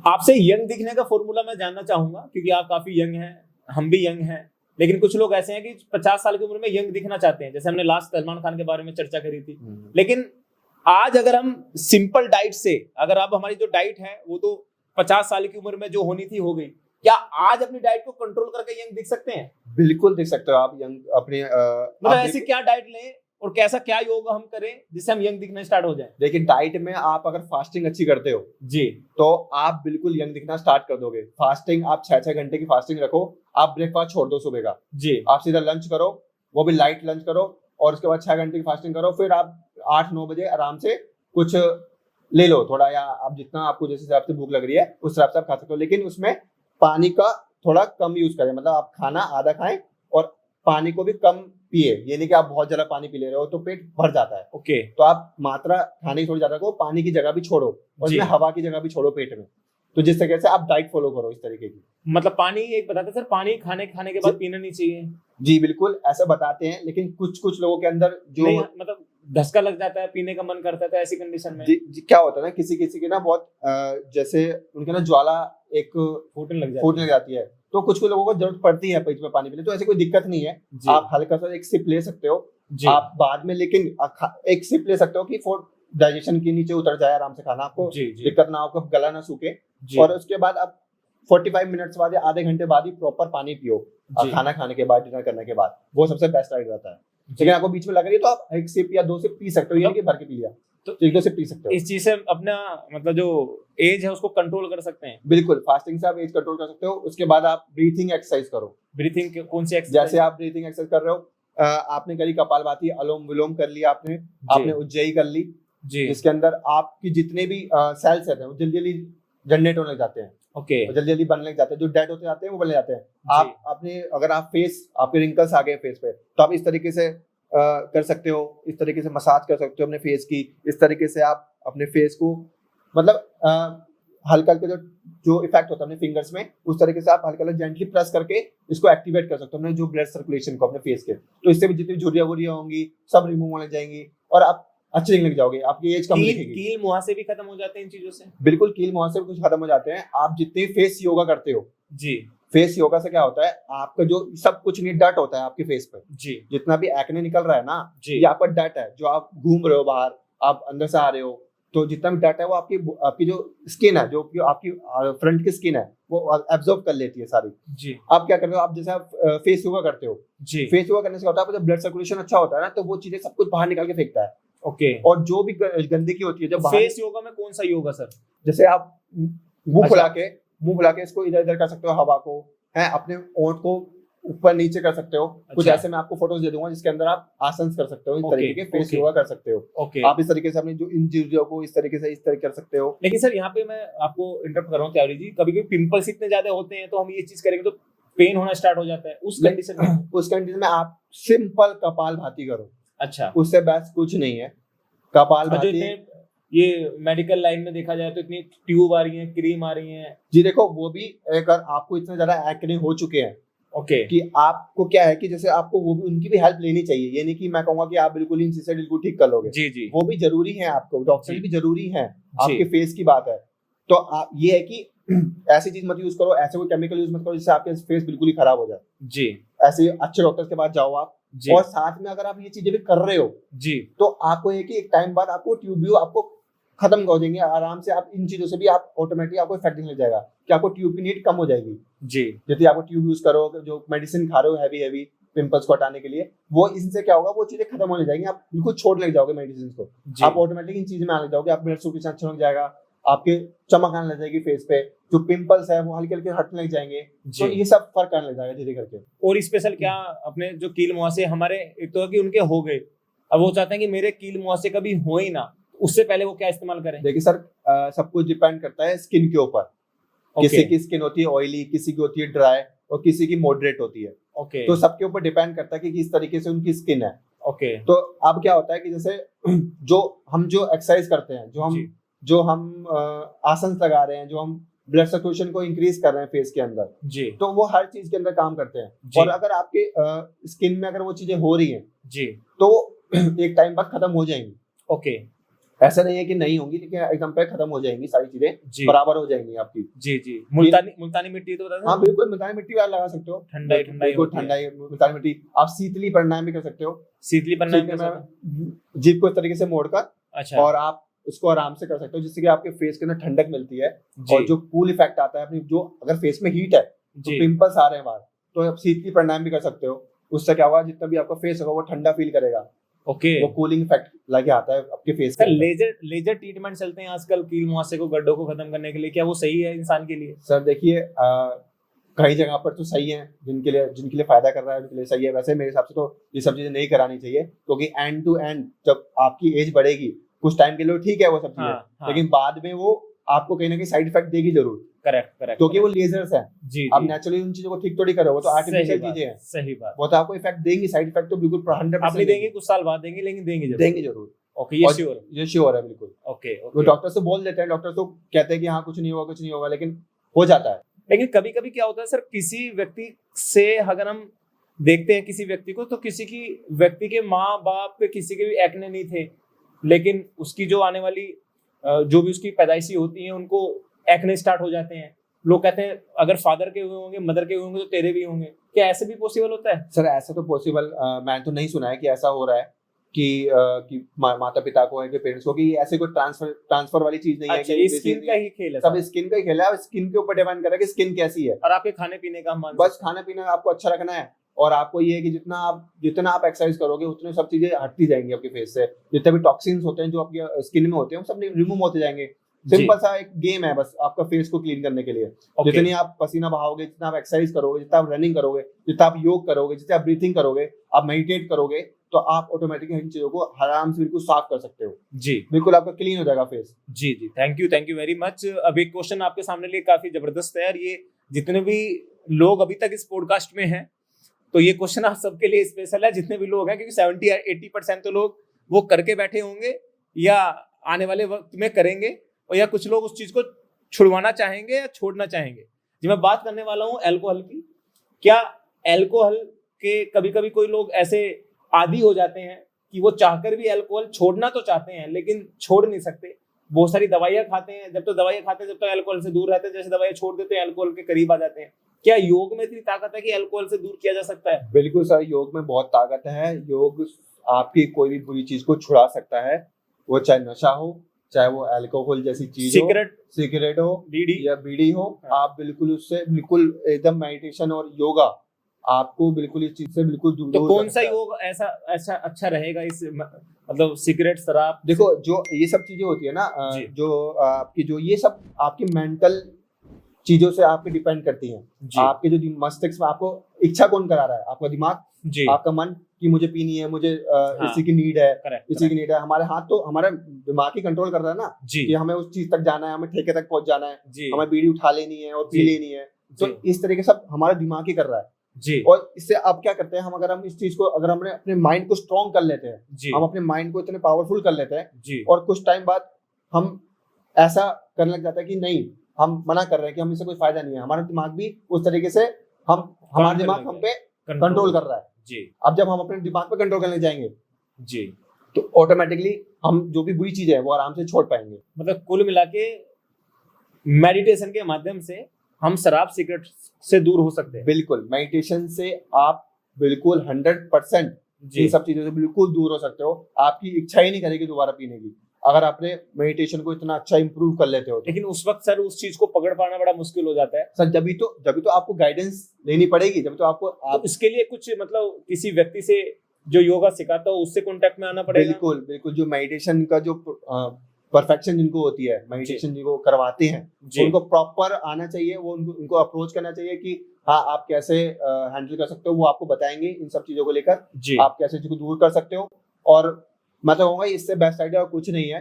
आपसे यंग दिखने का फॉर्मूला मैं जानना चाहूंगा, क्योंकि आप काफी यंग हैं, हम भी यंग हैं, लेकिन कुछ लोग ऐसे हैं कि 50 साल की उम्र में यंग दिखना चाहते हैं, जैसे हमने लास्ट सलमान खान के बारे में चर्चा करी थी। लेकिन आज अगर हम सिंपल डाइट से, अगर आप हमारी जो डाइट है वो तो 50 साल की उम्र में जो होनी थी हो गई, क्या आज अपनी डाइट को कंट्रोल करके यंग दिख सकते हैं? बिल्कुल दिख सकते हो आप यंग अपने मतलब ऐसी क्या डाइट लें और कैसा क्या योग हम करें जिससे हम यंग दिखना स्टार्ट हो जाए? देखिए, डाइट में आप अगर फास्टिंग अच्छी करते हो जी, तो आप बिल्कुल यंग दिखना स्टार्ट कर दोगे। फास्टिंग आप 6-6 घंटे की फास्टिंग रखो, आप ब्रेकफास्ट छोड़ दो सुबह का जी, आप सीधा लंच करो, वो भी लाइट लंच करो, और उसके बाद 6 घंटे की फास्टिंग करो। फिर आप 8-9 बजे आराम से कुछ ले लो थोड़ा, या आप जितना आपको जिस हिसाब से भूख लग रही है उस हिसाब से आप खा सकते हो, लेकिन उसमें पानी का थोड़ा कम यूज करें। मतलब आप खाना आधा खाएं और पानी को भी कम पिए, ये नहीं कि आप बहुत ज्यादा पानी पी ले रहे हो तो पेट भर जाता है। ओके, तो आप मात्रा खाने की थोड़ी ज्यादा को, पानी की जगह भी छोड़ो, और इसमें हवा की जगह भी छोड़ो पेट में। तो जिस तरीके से आप डाइट फॉलो करो इस तरीके की। मतलब पानी एक बताते सर, पानी खाने के बाद पीना नहीं चाहिए? जी बिल्कुल, ऐसा बताते हैं, लेकिन कुछ लोगों के अंदर जो मतलब धक्का लग जाता है, पीने का मन करता है, तो ऐसी कंडीशन में जी क्या होता है ना, किसी की ना बहुत जैसे उनके ना ज्वाला एक फूटने लग जाती है, तो कुछ लोगों को जरूरत पड़ती है पेट में पानी पीने, तो ऐसी कोई दिक्कत नहीं है। आप हल्का सा एक सिप ले सकते हो आप बाद में, लेकिन एक सिप ले सकते हो कि फॉर डाइजेशन के नीचे उतर जाए आराम से खाना, आपको दिक्कत ना हो, आपको गला ना सूखे। और उसके बाद आप 45 मिनट्स बाद या आधे घंटे बाद ही प्रॉपर पानी पियो, खाना खाने के बाद, डिनर करने के बाद, वो सबसे बेस्ट राइड रहता है। लेकिन आपको बीच में लग रही है तो आप 1 सिप या 2 सिप पी सकते हो, ये नहीं कि भर के पी लिया। तो एकदम से पी सकते हो। इस चीज से अपना मतलब जो एज है उसको कंट्रोल कर सकते हैं। बिल्कुल, फास्टिंग से आप एज कंट्रोल कर सकते हो। उसके बाद आप ब्रीथिंग एक्सरसाइज करो। ब्रीथिंग कौन सी एक्सरसाइज? जैसे आप ब्रीथिंग एक्सरसाइज कर रहे हो, आपने करी कपालभाति, अनुलोम विलोम कर लिया आपने उज्जयी कर ली जी, जिसके अंदर आपकी जितने भी सेल्स हैं वो जल्दी जल्दी जनरेट होने लग जाते हैं। ओके, जल्दी जल्दी बनने लग जाते हैं, जो डेड होते जाते हैं वो बनने जाते हैं। आप अपने अगर आप फेस, आपके रिंकल्स आ गए फेस पे, तो आप इस तरीके से कर सकते हो, इस तरीके से मसाज कर सकते हो अपने फेस की। इस तरीके से आप अपने फेस को मतलब हल्का हल्का जो इफेक्ट होता है अपने फिंगर्स में, उस तरीके से आप हल्का हल्का जेंटली प्रेस करके इसको एक्टिवेट कर सकते हो अपने जो ब्लड सर्कुलेशन को अपने फेस के। तो इससे भी जितनी झुर्रियां वुर्रियां होंगी सब रिमूव होने जाएंगी और आप अच्छे दिखने लग जाओगे, आपकी एज कम दिखेगी। कील मुहासे भी खत्म हो जाते हैं इन चीजों से? बिल्कुल, कील मुहासे भी कुछ खत्म हो जाते हैं। आप जितने फेस योगा करते हो जी, फेस योगा से क्या होता है, आपका जो सब कुछ नहीं डट होता है आपके फेस पे जी, जितना भी एक्ने निकल रहा है ना जी, ये आपका डट है। जो आप घूम रहे हो बाहर, आप अंदर से आ रहे हो, तो जितना भी डट है वो आपकी जो स्किन है, जो आपकी फ्रंट की स्किन है वो एब्जॉर्ब कर लेती है सारी जी। आप क्या करते हो, आप जैसे आप फेस योगा करते हो जी, फेस योगा करने से होता है जब ब्लड सर्कुलेशन अच्छा होता है ना, तो वो चीजें सब कुछ बाहर निकाल के फेंकता है। ओके, और जो भी गंदगी होती है जब फेस योगा में कौन सा योगा सर? जैसे आप मुंह फुला के इसको इधर इधर कर सकते हो, हवा को है, अपने ओंठ को ऊपर नीचे कर सकते हो। कुछ ऐसे मैं आपको फोटोज दे दूंगा जिसके अंदर आप आसन कर सकते हो, इस तरीके के फेस योगा कर सकते हो। आप इस तरीके से अपनी जो इंजरियों को इस तरीके कर सकते हो। लेकिन सर यहाँ पे मैं आपको इंटरप्ट कर रहा हूँ त्यागी जी, कभी कभी पिंपल्स इतने ज्यादा होते हैं तो हम ये चीज करेंगे तो पेन होना स्टार्ट हो जाता है, उस कंडीशन में आप सिंपल कपालभाति करो। अच्छा, उससे बेस्ट कुछ नहीं है कपालभाति। ये मेडिकल लाइन में देखा जाए तो इतनी ट्यूब आ रही है, क्रीम आ रही है जी, देखो वो भी अगर आपको इतने ज्यादा एक्ने हो चुके हैं कि आपको क्या है कि जैसे आपको वो भी उनकी भी हेल्प लेनी चाहिए। ये नहीं कि मैं कहूंगा कि आप बिल्कुल इन चीज से बिल्कुल ठीक कर लोगे जी जी, वो भी जरूरी है, आपको डॉक्टर भी जरूरी है, आपके फेस की बात है। तो आप ये है कि ऐसी चीज मत यूज करो, ऐसे कोई केमिकल यूज मत करो जिससे आपके फेस बिल्कुल ही खराब हो जाए जी। ऐसे अच्छे डॉक्टर के पास जाओ आप, और साथ में अगर आप ये चीजें भी कर रहे हो जी, तो आपको ये कि एक टाइम बाद आपको ट्यूब आपको खत्म हो जाएंगे आराम से। आप इन चीजों से भी आप ऑटोमेटिकली आपको इफेक्ट दिखने लग जाएगा कि आपको ट्यूब की नीड कम हो जाएगी जी। यदि आपको ट्यूब यूज करो, जो मेडिसिन खा रहे हो हैवी पिंपल्स को हटाने के लिए, वो इनसे क्या होगा, वो चीजें खत्म होने जाएंगी, आप बिल्कुल छोड़ लग जाओगे मेडिसिन को, आप ऑटोमेटिक इन चीजों में आने लग जाओगे। आप ब्लड सर्कुलेशन अच्छा हो जाएगा, आपके चमक आने लग जाएगी फेस पे, जो पिंपल्स है वो हल्के हल्के हटने लग जाएंगे। तो ये सब फर्क आने लग जाएगा धीरे करके। और स्पेशल क्या अपने जो कील मुहासे हमारे, एक तो कि उनके हो गए, अब वो चाहते हैं कि मेरे कील मुहासे कभी हो ही ना, उससे पहले वो क्या इस्तेमाल करें? देखिए सर, सब कुछ डिपेंड करता है स्किन के ऊपर। किसी की स्किन होती है ऑयली, किसी की होती है ड्राई, और किसी की मॉडरेट होती है। तो सबके ऊपर डिपेंड करता है कि किस तरीके से उनकी स्किन है। तो अब क्या होता है कि जैसे जो एक्सरसाइज करते हैं, जो हम आसन लगा रहे हैं, जो हम ब्लड सर्कुलेशन को इंक्रीज कर रहे हैं फेस के अंदर जी, तो वो हर चीज के अंदर काम करते हैं। और अगर आपके स्किन में अगर वो चीजें हो रही हैं जी, तो एक टाइम बाद खत्म हो जाएंगी। ओके, ऐसा नहीं है कि नहीं होंगी, लेकिन एकदम पे खत्म हो जाएंगी, सारी चीजें बराबर हो जाएंगी आपकी जी जी। मुल्तानी मिट्टी तो बता। हाँ बिल्कुल, मुल्तानी मिट्टी वाला लगा सकते हो, ठंडाई मुल्तानी मिट्टी। आप शीतली प्राणायाम भी कर सकते हो। शीतली प्राणायाम जीभ को इस तरीके से मोड़कर, अच्छा, और आप उसको आराम से कर सकते हो, जिससे कि आपके फेस के अंदर ठंडक मिलती है और जो कूल इफेक्ट आता है अपनी, जो अगर फेस में हीट है तो पिंपल्स आ रहे हैं बाहर, तो आप शीतली प्राणायाम भी कर सकते हो। उससे क्या होगा, जितना भी आपका फेस होगा वो ठंडा फील करेगा। वो कूलिंग इफेक्ट लगे आता है आपके फेस पे। लेजर ट्रीटमेंट चलते हैं आजकल कील मुहासे को, गड्ढों को खत्म करने के लिए, क्या वो सही है इंसान के लिए? सर देखिए, कई जगह पर तो सही है, जिनके लिए फायदा कर रहा है उनके लिए सही है। वैसे मेरे हिसाब से तो ये सब चीजें नहीं करानी चाहिए, क्योंकि एंड टू एंड जब आपकी एज बढ़ेगी कुछ टाइम के लिए ठीक है वो सब चीजें, लेकिन बाद में वो आपको कहीं ना कहीं साइड इफेक्ट देगी जरूर। करेक्ट, क्योंकि वो लेजर्स हैं जी, आप नेचुरली उन चीजों को ठीक थोड़ी करो, वो तो आर्टिफिशियल चीजें हैं। सही बात, वो तो आपको इफेक्ट देंगी, साइड इफेक्ट तो बिल्कुल 100% देंगे, कुछ साल बाद देंगे, लेकिन देंगे जरूर। ओके, ये श्योर है बिल्कुल। ओके, वो डॉक्टर से बोल देते हैं, डॉक्टर तो कहते हैं कि हाँ कुछ नहीं होगा, लेकिन हो जाता है। लेकिन कभी कभी क्या होता है सर, किसी व्यक्ति से अगर हम देखते हैं किसी व्यक्ति को, तो व्यक्ति के माँ बाप पे किसी के भी एक्ने नहीं थे, लेकिन उसकी जो आने वाली जो भी उसकी पैदाइशी होती है उनको एक्ने स्टार्ट हो जाते हैं। लोग कहते हैं अगर फादर के हुए होंगे, मदर के हुए होंगे, तो तेरे भी होंगे। क्या ऐसे भी पॉसिबल होता है? सर ऐसा तो पॉसिबल मैंने तो नहीं सुना है कि ऐसा हो रहा है कि माता पिता को है कि पेरेंट्स को, कि ऐसे कोई ट्रांसफर वाली चीज नहीं है। अच्छा, ये स्किन का ही खेल है, सब स्किन का ही खेल है। स्किन के ऊपर डिपेंड कर रहा है कि स्किन कैसी है, और आपके खाने पीने का मान, बस खाना पीना आपको अच्छा रखना है, और आपको ये है कि जितना आप एक्सरसाइज करोगे उतने सब चीजें हटती जाएंगी आपके फेस से। जितने भी टॉक्सिन्स होते हैं जो आपकी स्किन में होते हैं वो सब रिमूव होते जाएंगे। सिंपल सा एक गेम है बस आपका फेस को क्लीन करने के लिए। जितनी आप पसीना बहाओगे, जितना आप एक्सरसाइज करोगे, जितना आप रनिंग करोगे, जितना आप योग करोगे, जितना आप ब्रीथिंग करोगे, आप मेडिटेट करोगे, तो आप ऑटोमेटिकली इन चीजों को आराम से बिल्कुल साफ कर सकते हो। जी बिल्कुल आपका क्लीन हो जाएगा फेस। जी जी, थैंक यू वेरी मच। अब एक क्वेश्चन आपके सामने लिए काफी जबरदस्त है, और ये जितने भी लोग अभी तक इस पॉडकास्ट में हैं, तो ये क्वेश्चन आप सबके लिए स्पेशल है, जितने भी लोग हैं, क्योंकि 70-80% तो लोग वो करके बैठे होंगे या आने वाले वक्त में करेंगे, और या कुछ लोग उस चीज को छुड़वाना चाहेंगे या छोड़ना चाहेंगे। जी, मैं बात करने वाला हूँ अल्कोहल की। क्या अल्कोहल के कभी कभी कोई लोग ऐसे आदी हो जाते हैं कि वो चाहकर भी अल्कोहल छोड़ना तो चाहते हैं लेकिन छोड़ नहीं सकते। बहुत सारी दवाइयां खाते हैं, जब तक दवाइयां खाते हैं जब तक अल्कोहल से दूर रहते हैं, जैसे दवाइयां छोड़ देते हैं अल्कोहल के करीब आ जाते हैं। क्या योग में इतनी ताकत है कि अल्कोहल से दूर किया जा सकता है? बिल्कुल सर, योग में बहुत ताकत है। योग आपकी कोई भी बुरी चीज को छुड़ा सकता है, वो चाहे नशा हो, चाहे वो अल्कोहल जैसी चीज सिगरेट हो, बीड़ी हो। हाँ। आप बिल्कुल उससे बिल्कुल एकदम मेडिटेशन और योगा आपको बिल्कुल इस चीज से बिल्कुल दूर। तो कौन सा योग ऐसा अच्छा रहेगा इस मतलब सिगरेट, शराब? देखो, जो ये सब चीजें होती है ना, जो आपकी जो ये सब आपकी मेंटल चीजों से आपके डिपेंड करती हैं। आपके जो मस्तिष्क में आपको इच्छा कौन करा रहा है? आपका दिमाग, आपका मन, कि मुझे पीनी है, मुझे इसी की नीड है, इसी की नीड है। हमारे हाथ तो हमारा दिमाग ही कंट्रोल कर रहा है ना, कि हमें उस चीज तक जाना है, हमें ठेके तक पहुंच जाना है, हमें बीड़ी उठा लेनी है और पी लेनी है। तो इस तरीके से हमारा दिमाग ही कर रहा है जी। और इससे आप क्या करते हैं, अगर हम इस चीज को, अगर हमने अपने माइंड को स्ट्रॉन्ग कर लेते हैं, हम अपने माइंड को इतने पावरफुल कर लेते हैं, और कुछ टाइम बाद हम ऐसा करने लग जाता है कि नहीं, हम मना कर रहे हैं कि हम इससे कोई फायदा नहीं है। हमारा दिमाग भी उस तरीके से हमारा दिमाग हम पे कंट्रोल कर रहा है जी। अब जब हम अपने दिमाग पे कंट्रोल करने जाएंगे जी, तो ऑटोमेटिकली हम जो भी बुरी चीज है वो आराम से छोड़ पाएंगे। मतलब कुल मिला के मेडिटेशन के माध्यम से हम शराब सिगरेट से दूर हो सकते हैं। बिल्कुल, मेडिटेशन से आप बिल्कुल 100% इन सब चीजों से बिल्कुल दूर हो सकते हो। आपकी इच्छा ही नहीं करेगी दोबारा पीने की, अगर आपने मेडिटेशन को इतना अच्छा इंप्रूव कर लेते हो। लेकिन उस वक्त सर उस चीज को पकड़ पाना बड़ा मुश्किल हो जाता है सर। जब तो आपको गाइडेंस लेनी पड़ेगी, जब तो आपको तो इसके लिए कुछ मतलब किसी व्यक्ति से जो योगा सिखाता हो उससे कांटेक्ट में आना पड़ेगा। बिल्कुल जो मेडिटेशन का जो परफेक्शन जिनको होती है, मेडिटेशन जिनको करवाते हैं, उनको प्रॉपर आना चाहिए। वो उनको अप्रोच करना चाहिए कि हाँ, आप कैसे हैंडल कर सकते हो, वो आपको बताएंगे इन सब चीजों को लेकर। आप कैसे इसको दूर कर सकते हो। और मैं तो कहूँगा इससे बेस्ट आइडिया और कुछ नहीं है,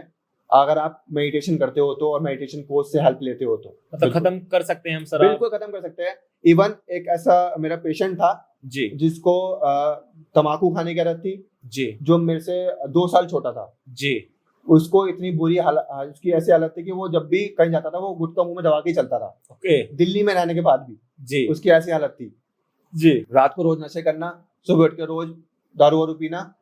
अगर आप मेडिटेशन करते हो तो, और मेडिटेशन कोच से हेल्प लेते हो तो। मतलब खत्म कर सकते हैं हम शराब? बिल्कुल खत्म कर सकते हैं। इवन एक ऐसा मेरा पेशेंट था जी, जिसको तम्बाकू खाने की आदत थी जी, जो मेरे से 2 साल छोटा था जी। उसको इतनी बुरी हालत, उसकी ऐसी हालत थी कि वो जब भी कहीं जाता था वो गुटखा मुंह में दबा के चलता था। ओके। दिल्ली में रहने के बाद भी जी उसकी ऐसी हालत थी जी। रात को रोज नशे करना, सुबह उठ के रोज दारू वारू पीना।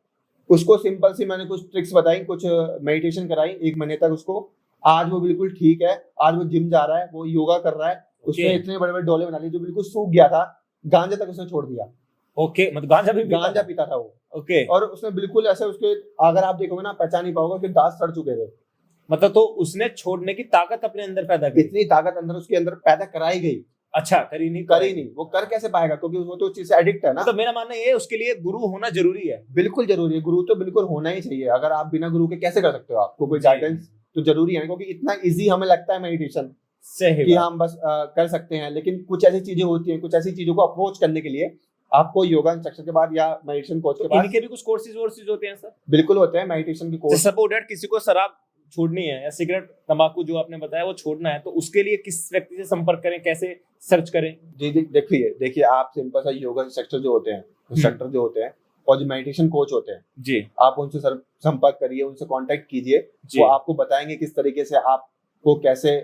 उसको सिंपल सी मैंने कुछ ट्रिक्स बताई, कुछ मेडिटेशन कराई 1 महीने तक उसको। आज वो बिल्कुल ठीक है, आज वो जिम जा रहा है, वो योगा कर रहा है। उसने इतने बड़े बड़े डोले बना लिए, जो बिल्कुल सूख गया था, गांजा तक उसने छोड़ दिया। ओके, मतलब गांजा पीता था वो। ओके। और उसने बिल्कुल ऐसे, उसके अगर आप देखोगे ना, पहचान नहीं पाओगे, उसके दांत सड़ चुके थे। मतलब तो उसने छोड़ने की ताकत अपने अंदर पैदा की। इतनी ताकत अंदर उसके अंदर पैदा कराई गई। अच्छा, करी नहीं। वो कर कैसे पाएगा, क्योंकि वो तो उस चीज से एडिक्ट है ना। तो मेरा मानना ये है उसके लिए गुरु होना जरूरी है। बिल्कुल जरूरी है, गुरु तो बिल्कुल होना ही चाहिए। अगर आप बिना गुरु के कैसे कर सकते हो, आपको कोई गाइडेंस तो जरूरी है। क्योंकि इतना इजी हमें लगता है मेडिटेशन कि हम बस कर सकते हैं, लेकिन कुछ ऐसी चीजें होती हैं, कुछ ऐसी चीजों को अप्रोच करने के लिए आपको योगा इंस्ट्रक्टर के बाद या मेडिटेशन कोच के बाद। इनके भी कुछ कोर्सेज होते हैं सर? बिल्कुल होते हैं मेडिटेशन के कोर्स। सपोज दैट किसी को शराब छोड़नी है या सिगरेट तंबाकू जो आपने बताया वो छोड़ना है, तो उसके लिए किस व्यक्ति से संपर्क करें, कैसे सर्च करें? जी देखिए आप सिंपल सा योगा इंस्ट्रक्टर जो होते हैं और जो मेडिटेशन कोच होते हैं जी, आप उनसे संपर्क करिए, उनसे कांटेक्ट कीजिए। वो आपको बताएंगे किस तरीके से आपको कैसे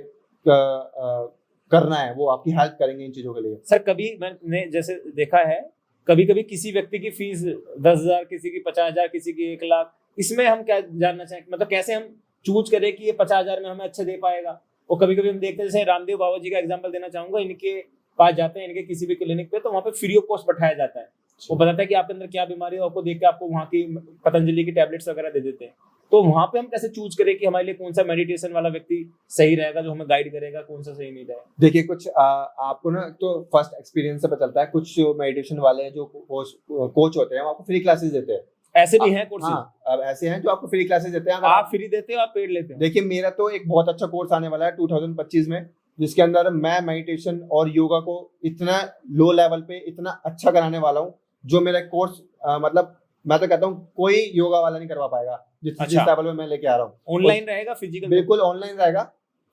करना है, वो आपकी हेल्प करेंगे इन चीजों के लिए। सर कभी मैंने जैसे देखा है, कभी किसी व्यक्ति की फीस 10,000, किसी की 50,000, किसी की 1 लाख। इसमें हम क्या जानना चाहें, मतलब कैसे हम चूज करें कि ये 50,000 में हमें अच्छा दे पाएगा? और कभी हम देखते हैं, जैसे रामदेव बाबा जी का एग्जांपल देना चाहूंगा, इनके पास जाते हैं, इनके किसी भी क्लिनिक पे, तो वहाँ पे फ्री ऑफ कॉस्ट बैठाया जाता है। वो बताता है कि आपके अंदर क्या बीमारी है, आपको देख के आपको वहाँ की पतंजलि की टैबलेट्स वगैरह दे देते हैं। तो वहां पे हम कैसे चूज करें कि हमारे लिए कौन सा मेडिटेशन वाला व्यक्ति सही रहेगा, जो हमें गाइड करेगा, कौन सा सही नहीं रहेगा? देखिए कुछ आपको ना तो फर्स्ट एक्सपीरियंस से पता चलता है। कुछ जो मेडिटेशन वाले हैं, जो कोच होते हैं, वो आपको फ्री क्लासेस देते हैं। ऐसे भी हैं कोर्सेज? हाँ, अब ऐसे हैं जो आपको फ्री क्लासेस देते हैं। अगर आप फ्री देते हो, आप पेड लेते हो? देखिए मेरा तो एक बहुत अच्छा कोर्स आने वाला है 2025 में, जिसके अंदर मैं मेडिटेशन और योगा को इतना लो लेवल पे इतना अच्छा कराने वाला हूँ, जो मेरा कोर्स मतलब मैं तो कहता हूँ कोई योगा वाला नहीं करवा पाएगा जिस लेवल में मैं लेके आ रहा हूँ। ऑनलाइन रहेगा, फिजिकल? बिल्कुल ऑनलाइन रहेगा।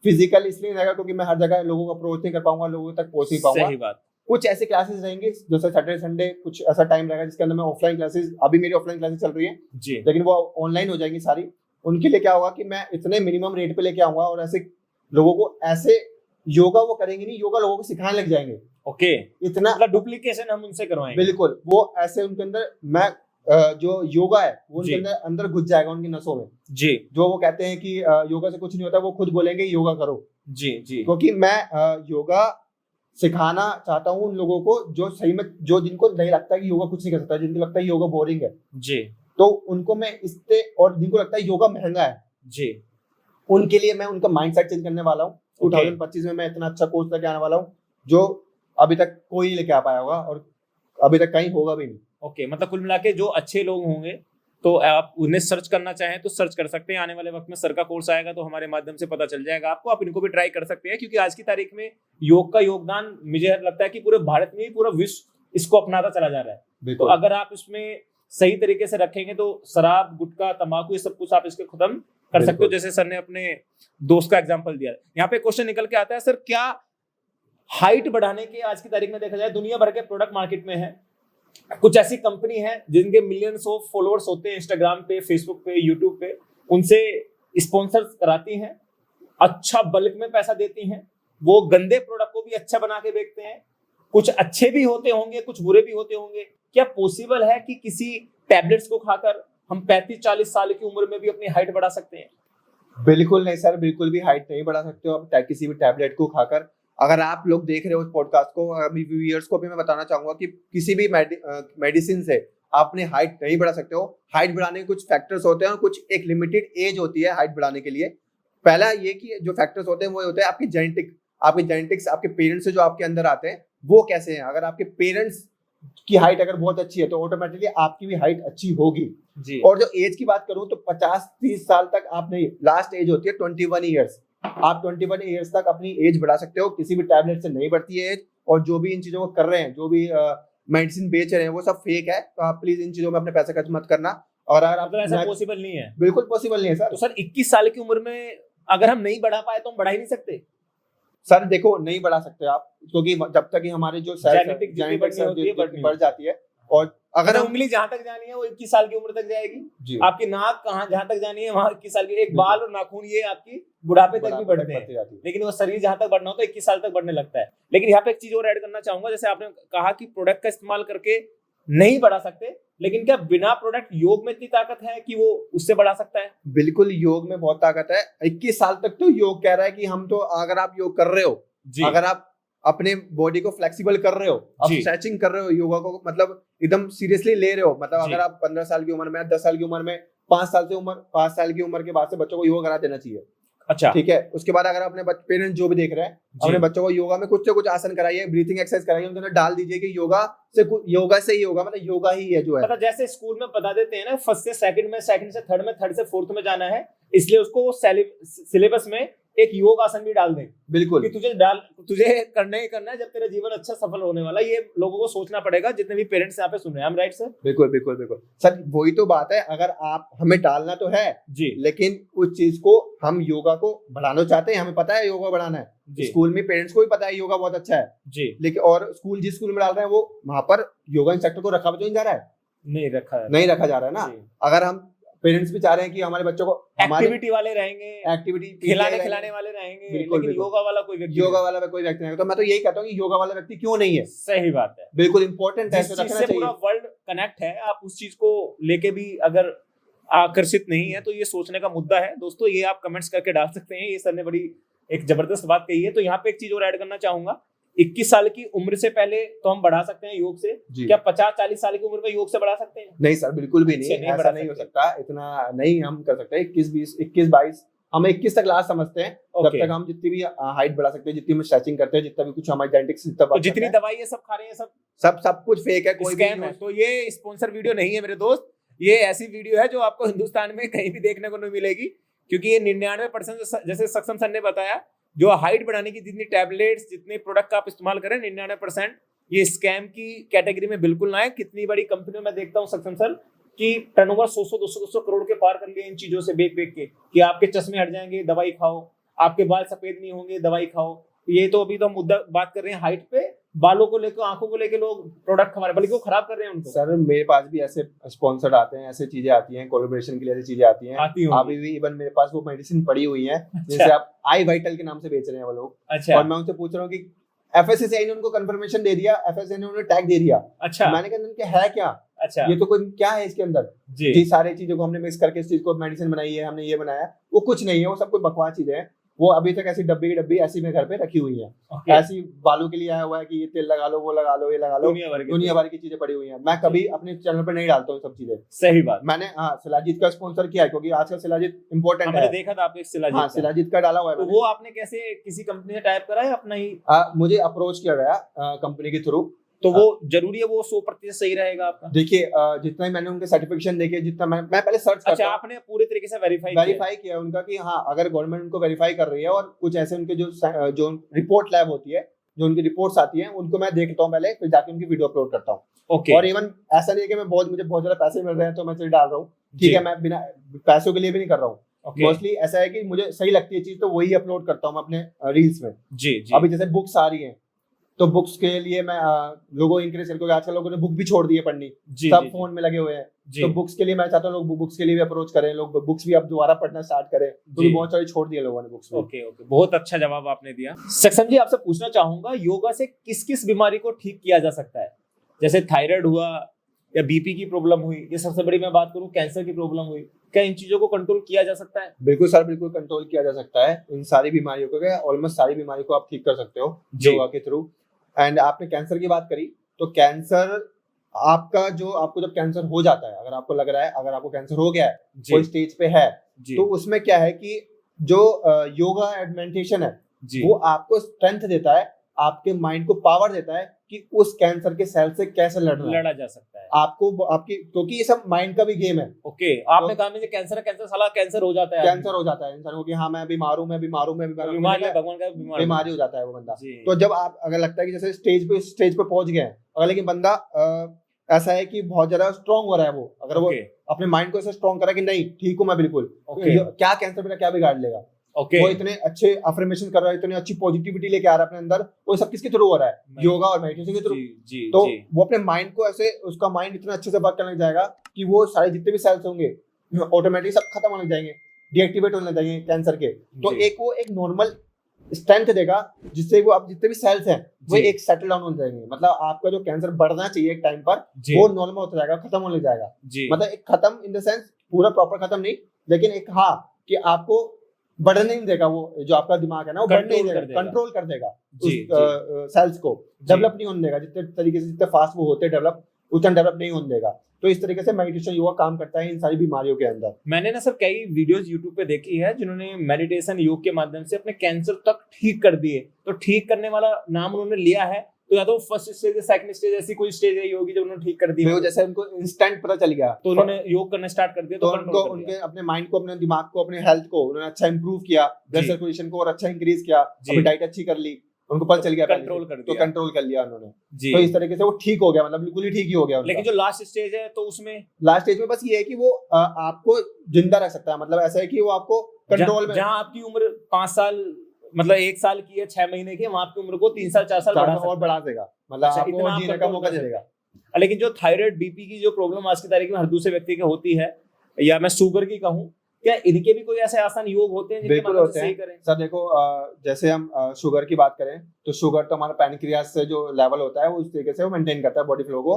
फिजिकल इसलिए रहेगा क्योंकि मैं हर जगह लोगों को अप्रोच नहीं कर पाऊंगा, लोगों तक पहुंच नहीं पाऊंगा। सही बात। कुछ ऐसे क्लासेस रहेंगे जैसे सैटरडे संडे, कुछ ऐसा टाइम रहेगा जिसके अंदर मैं ऑफलाइन क्लासेस, अभी मेरी ऑफलाइन क्लासेस चल रही है जी, लेकिन वो ऑनलाइन हो जाएंगी सारी। उनके लिए क्या होगा कि मैं इतने मिनिमम रेट पे लेके आऊंगा, और ऐसे लोगों को ऐसे योगा वो करेंगे नहीं, योगा लोगों को सिखाने लग जाएंगे। ओके, इतना मतलब डुप्लीकेशन हम उनसे करवाएंगे। बिल्कुल, वो ऐसे उनके अंदर मैं जो योगा है वो उनके अंदर घुस जाएगा, उनकी नसों में जी। जो वो कहते हैं कि योगा से कुछ नहीं होता, वो खुद बोलेंगे योगा करो। जी जी। क्योंकि मैं योगा सिखाना चाहता हूँ उन लोगों को जो सही में, जो जिनको नहीं लगता है कि योगा कुछ नहीं कर सकता, जिनको लगता है योगा बोरिंग है जी, तो उनको मैं इससे, और जिनको लगता है योगा महंगा है जी, उनके लिए मैं उनका माइंडसेट चेंज करने वाला हूँ। 2025 में मैं इतना अच्छा कोर्स लेके आने वाला हूँ जो अभी तक कोई लेके आ पाया होगा, और अभी तक कहीं होगा भी नहीं। ओके, मतलब कुल मिला के जो अच्छे लोग होंगे तो आप उन्हें सर्च करना चाहें तो सर्च कर सकते हैं। आने वाले वक्त में सर का कोर्स आएगा तो हमारे माध्यम से पता चल जाएगा आपको, आप इनको भी ट्राई कर सकते हैं, क्योंकि आज की तारीख में योग का योगदान मुझे लगता है कि पूरे भारत में ही पूरा विश्व इसको अपनाता चला जा रहा है। तो अगर आप इसमें सही तरीके से रखेंगे तो शराब, गुटखा, तंबाकू, ये सब कुछ आप इसके खत्म कर सकते हो, जैसे सर ने अपने दोस्त का एग्जाम्पल दिया। यहाँ पे क्वेश्चन निकल के आता है, सर क्या हाइट बढ़ाने के आज की तारीख में देखा जाए दुनिया भर के प्रोडक्ट मार्केट में है, कुछ ऐसी कंपनी है जिनके मिलियंस ऑफ फॉलोअर्स होते हैं इंस्टाग्राम पे, फेसबुक पे, यूट्यूब पे, उनसे स्पॉन्सर कराती हैं, अच्छा बल्क में पैसा देती हैं, वो गंदे प्रोडक्ट को भी अच्छा बना के बेचते हैं, कुछ अच्छे भी होते होंगे, कुछ बुरे भी होते होंगे। क्या पॉसिबल है कि किसी टैबलेट्स को खाकर हम 35-40 साल की उम्र में भी अपनी हाइट बढ़ा सकते हैं? बिल्कुल नहीं सर, बिल्कुल भी हाइट नहीं बढ़ा सकते हो आप किसी भी टैबलेट को खाकर। अगर आप लोग देख रहे हो इस पॉडकास्ट को, अभी व्यूअर्स को भी मैं बताना चाहूंगा कि किसी भी मेडिसिन से आप अपनी हाइट नहीं बढ़ा सकते हो। हाइट बढ़ाने के कुछ फैक्टर्स होते हैं और कुछ एक लिमिटेड एज होती है हाइट बढ़ाने के लिए। पहला ये कि जो फैक्टर्स होते हैं वो होते हैं आपकी जेनेटिक्स, आपके पेरेंट्स से जो आपके अंदर आते हैं वो कैसे हैं। अगर आपके पेरेंट्स की हाइट अगर बहुत अच्छी है तो ऑटोमेटिकली आपकी भी हाइट अच्छी होगी जी। और जो एज की बात करूं तो 50-30 साल तक आप नहीं, लास्ट एज होती है 21 ईयर्स। आप 21 ईयर्स तक अपनी एज बढ़ा सकते हो, किसी भी टैबलेट से नहीं बढ़ती है एज। और जो भी इन चीजों को कर रहे हैं, जो भी मेडिसिन बेच रहे हैं, वो सब फेक है, तो आप प्लीज इन चीजों में अपने पैसे खर्च मत करना। और अगर आप, ऐसा पॉसिबल नहीं है? बिल्कुल पॉसिबल नहीं है सर। तो सर 21 साल की उम्र में अगर हम नहीं बढ़ा पाए तो हम बढ़ा ही नहीं सकते? सर देखो, नहीं बढ़ा सकते आप, क्योंकि जब तक कि हमारे जो जेनेटिक बढ़ जाती है, और अगर उंगली जहां तक जानी है वो 21 साल की उम्र तक जाएगी। आपकी नाक जहां तक जानी है वहां 21 साल की, एक बाल और नाखून ये आपकी बुढ़ापे तक भी बढ़ते हैं, लेकिन वो शरीर जहां तक बढ़ना हो तो 21 साल तक बढ़ने लगता है। लेकिन यहाँ पे एक चीज और ऐड करना चाहूंगा, जैसे आपने कहा कि प्रोडक्ट का इस्तेमाल करके नहीं बढ़ा सकते, लेकिन क्या बिना प्रोडक्ट योग में इतनी ताकत है कि वो उससे बढ़ा सकता है? बिल्कुल, योग में बहुत ताकत है। 21 साल तक तो योग कह रहा है कि हम तो, अगर आप योग कर रहे हो, अगर आप अपने बॉडी को फ्लेक्सिबल कर रहे हो, आप स्ट्रेचिंग कर रहे हो, योगा को मतलब एकदम सीरियसली ले रहे हो, मतलब अगर आप 15 साल की उम्र में, 10 साल की उम्र में, 5 साल की उम्र के बाद से बच्चों को योगा करा देना चाहिए। अच्छा, ठीक है। उसके बाद अगर अपने पेरेंट्स जो भी देख रहे हैं, अपने बच्चों को योगा में कुछ से कुछ आसन कराइए, ब्रीथिंग एक्सरसाइज कराइए, उनके अंदर डाल दीजिए कि योगा से ही होगा, मतलब योगा ही है जो है। मतलब जैसे स्कूल में बता देते हैं ना, फर्स्ट से सेकंड में, सेकंड से थर्ड में, थर्ड से फोर्थ में जाना है, इसलिए उसको सिलेबस में एक योग आसन भी डाल दें। बिल्कुल, कि तुझे करना ही करना है जब तेरा जीवन अच्छा सफल होने वाला है। ये लोगों को सोचना पड़ेगा, जितने भी पेरेंट्स यहाँ पे सुन रहे हैं। हम राइट सर? बिल्कुल बिल्कुल बिल्कुल सर, वही तो बात है। अगर आप, हमें डालना तो है जी, लेकिन उस चीज को, हम योगा को बढ़ाना चाहते हैं, हमें पता है योगा बढ़ाना है, स्कूल में पेरेंट्स को भी पता है योगा बहुत अच्छा है जी, लेकिन और जिस स्कूल में डाल रहे हैं वो, वहां पर योगा इंस्ट्रक्टर को रखा तो नहीं जा रहा है, नहीं रखा जा रहा है ना। अगर हम पेरेंट्स भी चाह रहे हैं कि हमारे बच्चों को एक्टिविटी वाले रहेंगे, एक्टिविटी खिलाने वाले रहेंगे, लेकिन योगा वाला कोई व्यक्ति नहीं, तो मैं तो यही कहता हूँ कि योगा वाला व्यक्ति क्यों नहीं है। सही बात है, बिल्कुल इंपॉर्टेंट है, रखना चाहिए। पूरा वर्ल्ड कनेक्ट है, आप उस चीज को लेके भी अगर आकर्षित नहीं है तो ये सोचने का मुद्दा है। दोस्तों, ये आप कमेंट्स करके डाल सकते हैं, ये सर ने बड़ी एक जबरदस्त बात कही है। तो यहाँ पे एक चीज और ऐड करना चाहूंगा 21 साल की उम्र से पहले तो हम बढ़ा सकते हैं योग से, क्या 50-40 साल की उम्र में योग से बढ़ा सकते हैं? नहीं सर, बिल्कुल भी नहीं, ऐसा नहीं हो सकता, इतना नहीं हम कर सकते। 21-22 हम 21 तक लास्ट समझते हैं। जब तक हम जितनी भी हाइट बढ़ा सकते हैं, जितनी हम स्ट्रेचिंग करते हैं, जितना भी कुछ हमारी जेनेटिक्स जितनी दवाई है सब खा रहे हैं, सब कुछ फेक है, कोई स्कैम है। तो ये स्पॉन्सर वीडियो नहीं है मेरे दोस्त, ये ऐसी वीडियो है जो आपको हिंदुस्तान में कहीं भी देखने को नहीं मिलेगी, क्योंकि ये 99% जैसे सक्षम सर ने बताया, जो हाइट बढ़ाने की जितनी टैबलेट्स, जितने प्रोडक्ट आप इस्तेमाल करें, 99% ये स्कैम की कैटेगरी में बिल्कुल ना है। कितनी बड़ी कंपनियों में देखता हूँ सक्षम सर कि टर्नओवर 100-200 करोड़ के पार कर लिए इन चीजों से बेच के, कि आपके चश्मे हट जाएंगे दवाई खाओ, आपके बाल सफेद नहीं होंगे दवाई खाओ। ये तो अभी तो हम मुद्दा बात कर रहे हैं हाइट पे, बालों को लेकर, आंखों को लेकर लोग प्रोडक्ट हमारे बल्कि वो खराब कर रहे हैं उनको। सर मेरे पास भी ऐसे स्पॉन्सर्ड आते हैं, ऐसे चीजें आती हैं, कोलैबोरेशन के लिए ऐसी चीजें आती हैं। अभी भी इवन मेरे पास वो मेडिसिन पड़ी हुई है, जैसे आप आई वाइटल के नाम से बेच रहे हैं वो लोग। अच्छा। और मैं उनसे पूछ रहा हूँ कि एफएसएसआई ने उनको कंफर्मेशन दे दिया, एफएसएसआई ने उन्हें टैग दे दिया। अच्छा। मैंने कहा इनके है क्या? अच्छा, ये तो कोई क्या है इसके अंदर जी सारी चीजों को हमने मिक्स करके इस चीज को मेडिसिन बनाई है, हमने ये बनाया, वो कुछ नहीं है, वो सब कुछ बकवास चीजें हैं। वो अभी तक ऐसी डब्बी की डब्बी ऐसी में घर पे रखी हुई है। ऐसी बालों के लिए आया हुआ है कि ये तेल लगा लो, वो लगा लो, ये लगा लो, दुनिया भर की चीजें पड़ी हुई है। मैं कभी अपने चैनल पर नहीं डालता हूँ सब चीजें। सही बात। मैंने शिलाजीत का स्पॉन्सर किया है, क्योंकि आजकल शिलाजीत इंपॉर्टेंट है। देखा था आपने शिलाजीत का डाला हुआ है। तो वो आपने कैसे किसी कंपनी से टाइप करा है अपना ही? मुझे अप्रोच किया गया कंपनी के थ्रू। तो वो जरूरी है, वो 100% सही रहेगा आपका? देखिए जितना ही मैंने उनके सर्टिफिकेशन देखे, जितना मैं पहले सर्च करता हूं। अच्छा, आपने पूरे तरीके से वेरीफाई किया उनका कि हाँ, अगर गवर्नमेंट उनको वेरीफाई कर रही है, और कुछ ऐसे उनके जो रिपोर्ट लैब होती है, जो उनकी रिपोर्ट्स आती हैं, उनको मैं देखता हूँ पहले, फिर जाके उनकी वीडियो अपलोड करता हूँ। और इवन ऐसा नहीं है कि मुझे बहुत ज्यादा पैसे मिल रहे हैं तो मैं चीज डाल रहा हूँ, ठीक है, मैं बिना पैसों के लिए भी नहीं कर रहा हूँ। मोस्टली ऐसा है कि मुझे सही लगती है चीज तो वही अपलोड करता हूँ अपने रील्स में। जी। अभी जैसे बुक्स आ रही है, तो बुक्स के लिए मैं लोगों को इंकरेज करके, आजकल लोगों ने बुक भी छोड़ दी है पढ़नी, सब फोन में लगे हुए हैं। तो बुक्स के लिए मैं चाहता हूँ लोग बुक्स के लिए भी अप्रोच करें, लोग बुक्स भी अब दोबारा पढ़ना स्टार्ट करें, तो बहुत सारी छोड़ दिए लोगों ने बुक्स। ओके, बहुत अच्छा जवाब आपने दिया। सक्षम जी, आपसे पूछना चाहूंगा, योगा से किस किस बीमारी को ठीक किया जा सकता है? जैसे थायराइड हुआ, या बीपी की प्रॉब्लम हुई, ये सबसे बड़ी मैं बात करूं कैंसर की प्रॉब्लम हुई, क्या इन चीजों को कंट्रोल किया जा सकता है? बिल्कुल सर, बिल्कुल कंट्रोल किया जा सकता है। इन सारी बीमारियों को, ऑलमोस्ट सारी बीमारी को आप ठीक कर सकते हो योगा के थ्रू। एंड आपने कैंसर की बात करी, तो कैंसर आपको जब कैंसर हो जाता है, अगर आपको लग रहा है, अगर आपको कैंसर हो गया है, कोई स्टेज पे है, तो उसमें क्या है कि जो योगा एंड मेडिटेशन है, वो आपको स्ट्रेंथ देता है, आपके माइंड को पावर देता है कि उस कैंसर के सेल से कैसे लड़ा जा सकता है। क्योंकि ये सब माइंड का भी गेम है। ओके, आपने कहा मुझे कैंसर हो जाता है इंसान को कि हाँ मैं बीमार हूँ, भगवान का बीमारी हो जाता है वो बंदा। तो जब आप अगर लगता है कि जैसे स्टेज पे पहुंच गए हैं, अगर लेकिन बंदा ऐसा है कि बहुत ज्यादा स्ट्रॉन्ग हो रहा है, वो अगर वो अपने माइंड को ऐसा स्ट्रॉन्ग करा कि नहीं ठीक हूँ मैं बिल्कुल, क्या कैंसर मेरा क्या बिगाड़ लेगा। वो इतने अच्छे अफर्मेशन कर रहा है, इतनी अच्छी पॉजिटिविटी लेके आ रहा है अपने अंदर, वो सब किसके थ्रू हो रहा है? योगा और मेडिटेशन के थ्रू। तो वो अपने माइंड को ऐसे, उसका माइंड इतना अच्छे से वर्क करने लग जाएगा कि वो सारे जितने भी सेल्स होंगे ऑटोमेटिकली सब खत्म होने लग जाएंगे, डीएक्टिवेट होने लग जाएंगे कैंसर के। तो वो एक नॉर्मल स्ट्रेंथ देगा, जिससे वो आप जितने भी सेल्स हैं वो एक सेटल डाउन हो जाएंगे। मतलब आपका जो कैंसर बढ़ना चाहिए एक टाइम पर, वो नॉर्मल होता जाएगा, खत्म होने लग जाएगा। मतलब एक खत्म इन द सेंस पूरा प्रॉपर खत्म नहीं, लेकिन एक हाँ कि आपको बढ़ने नहीं देगा, वो जो आपका दिमाग है ना वो बढ़ने नहीं देगा, कंट्रोल कर देगा उस सेल्स को, डेवलप नहीं होने देगा। जितने तरीके से जितने फास्ट वो होते हैं डेवलप, उतना डेवलप नहीं होने देगा। तो इस तरीके से मेडिटेशन योगा काम करता है इन सारी बीमारियों के अंदर। मैंने ना सर कई वीडियोस यूट्यूब पे देखी है जिन्होंने मेडिटेशन योग के माध्यम से अपने कैंसर तक ठीक कर दिए। तो ठीक करने वाला नाम उन्होंने लिया है, तो या तो फर्स्ट स्टेज, सेकंड स्टेज, ऐसी कोई स्टेज है योग की जो उन्होंने ठीक कर दी है? जैसे उनको इंस्टेंट पता चल गया तो उन्होंने योग करना स्टार्ट कर दिया, तो उनको उनके अपने माइंड को, अपने दिमाग को, अपने हेल्थ को उन्होंने अच्छा इंप्रूव किया, ब्लड सर्कुलेशन को और अच्छा इंक्रीज किया, अपनी डाइट अच्छी कर ली, उनको पता चल गया, कंट्रोल कर लिया उन्होंने। तो इस तरीके से वो ठीक हो गया, मतलब बिल्कुल ही ठीक ही हो गया। लेकिन जो लास्ट स्टेज है, तो उसमें लास्ट स्टेज में बस ये है कि वो आपको जिंदा रख सकता है। मतलब ऐसा है कि वो आपको कंट्रोल में, जहां आपकी उम्र 5 साल मतलब 1 साल की है, 6 महीने की, वहां आपकी उम्र को 3 साल 4 साल बढ़ा देगा, मतलब आपको जीने का मौका दे देगा। लेकिन जो थायराइड, बीपी की जो प्रॉब्लम आज की तारीख में हर दूसरे व्यक्ति को होती है, या मैं शुगर की कहूँ, क्या इनके भी कोई ऐसे आसान योग होते हैं? बिल्कुल होते हैं सर। देखो जैसे हम शुगर की बात करें, तो शुगर तो हमारा पैनक्रियास से जो लेवल होता है वो उस तरीके से वो मेंटेन करता है बॉडी फ्लो को,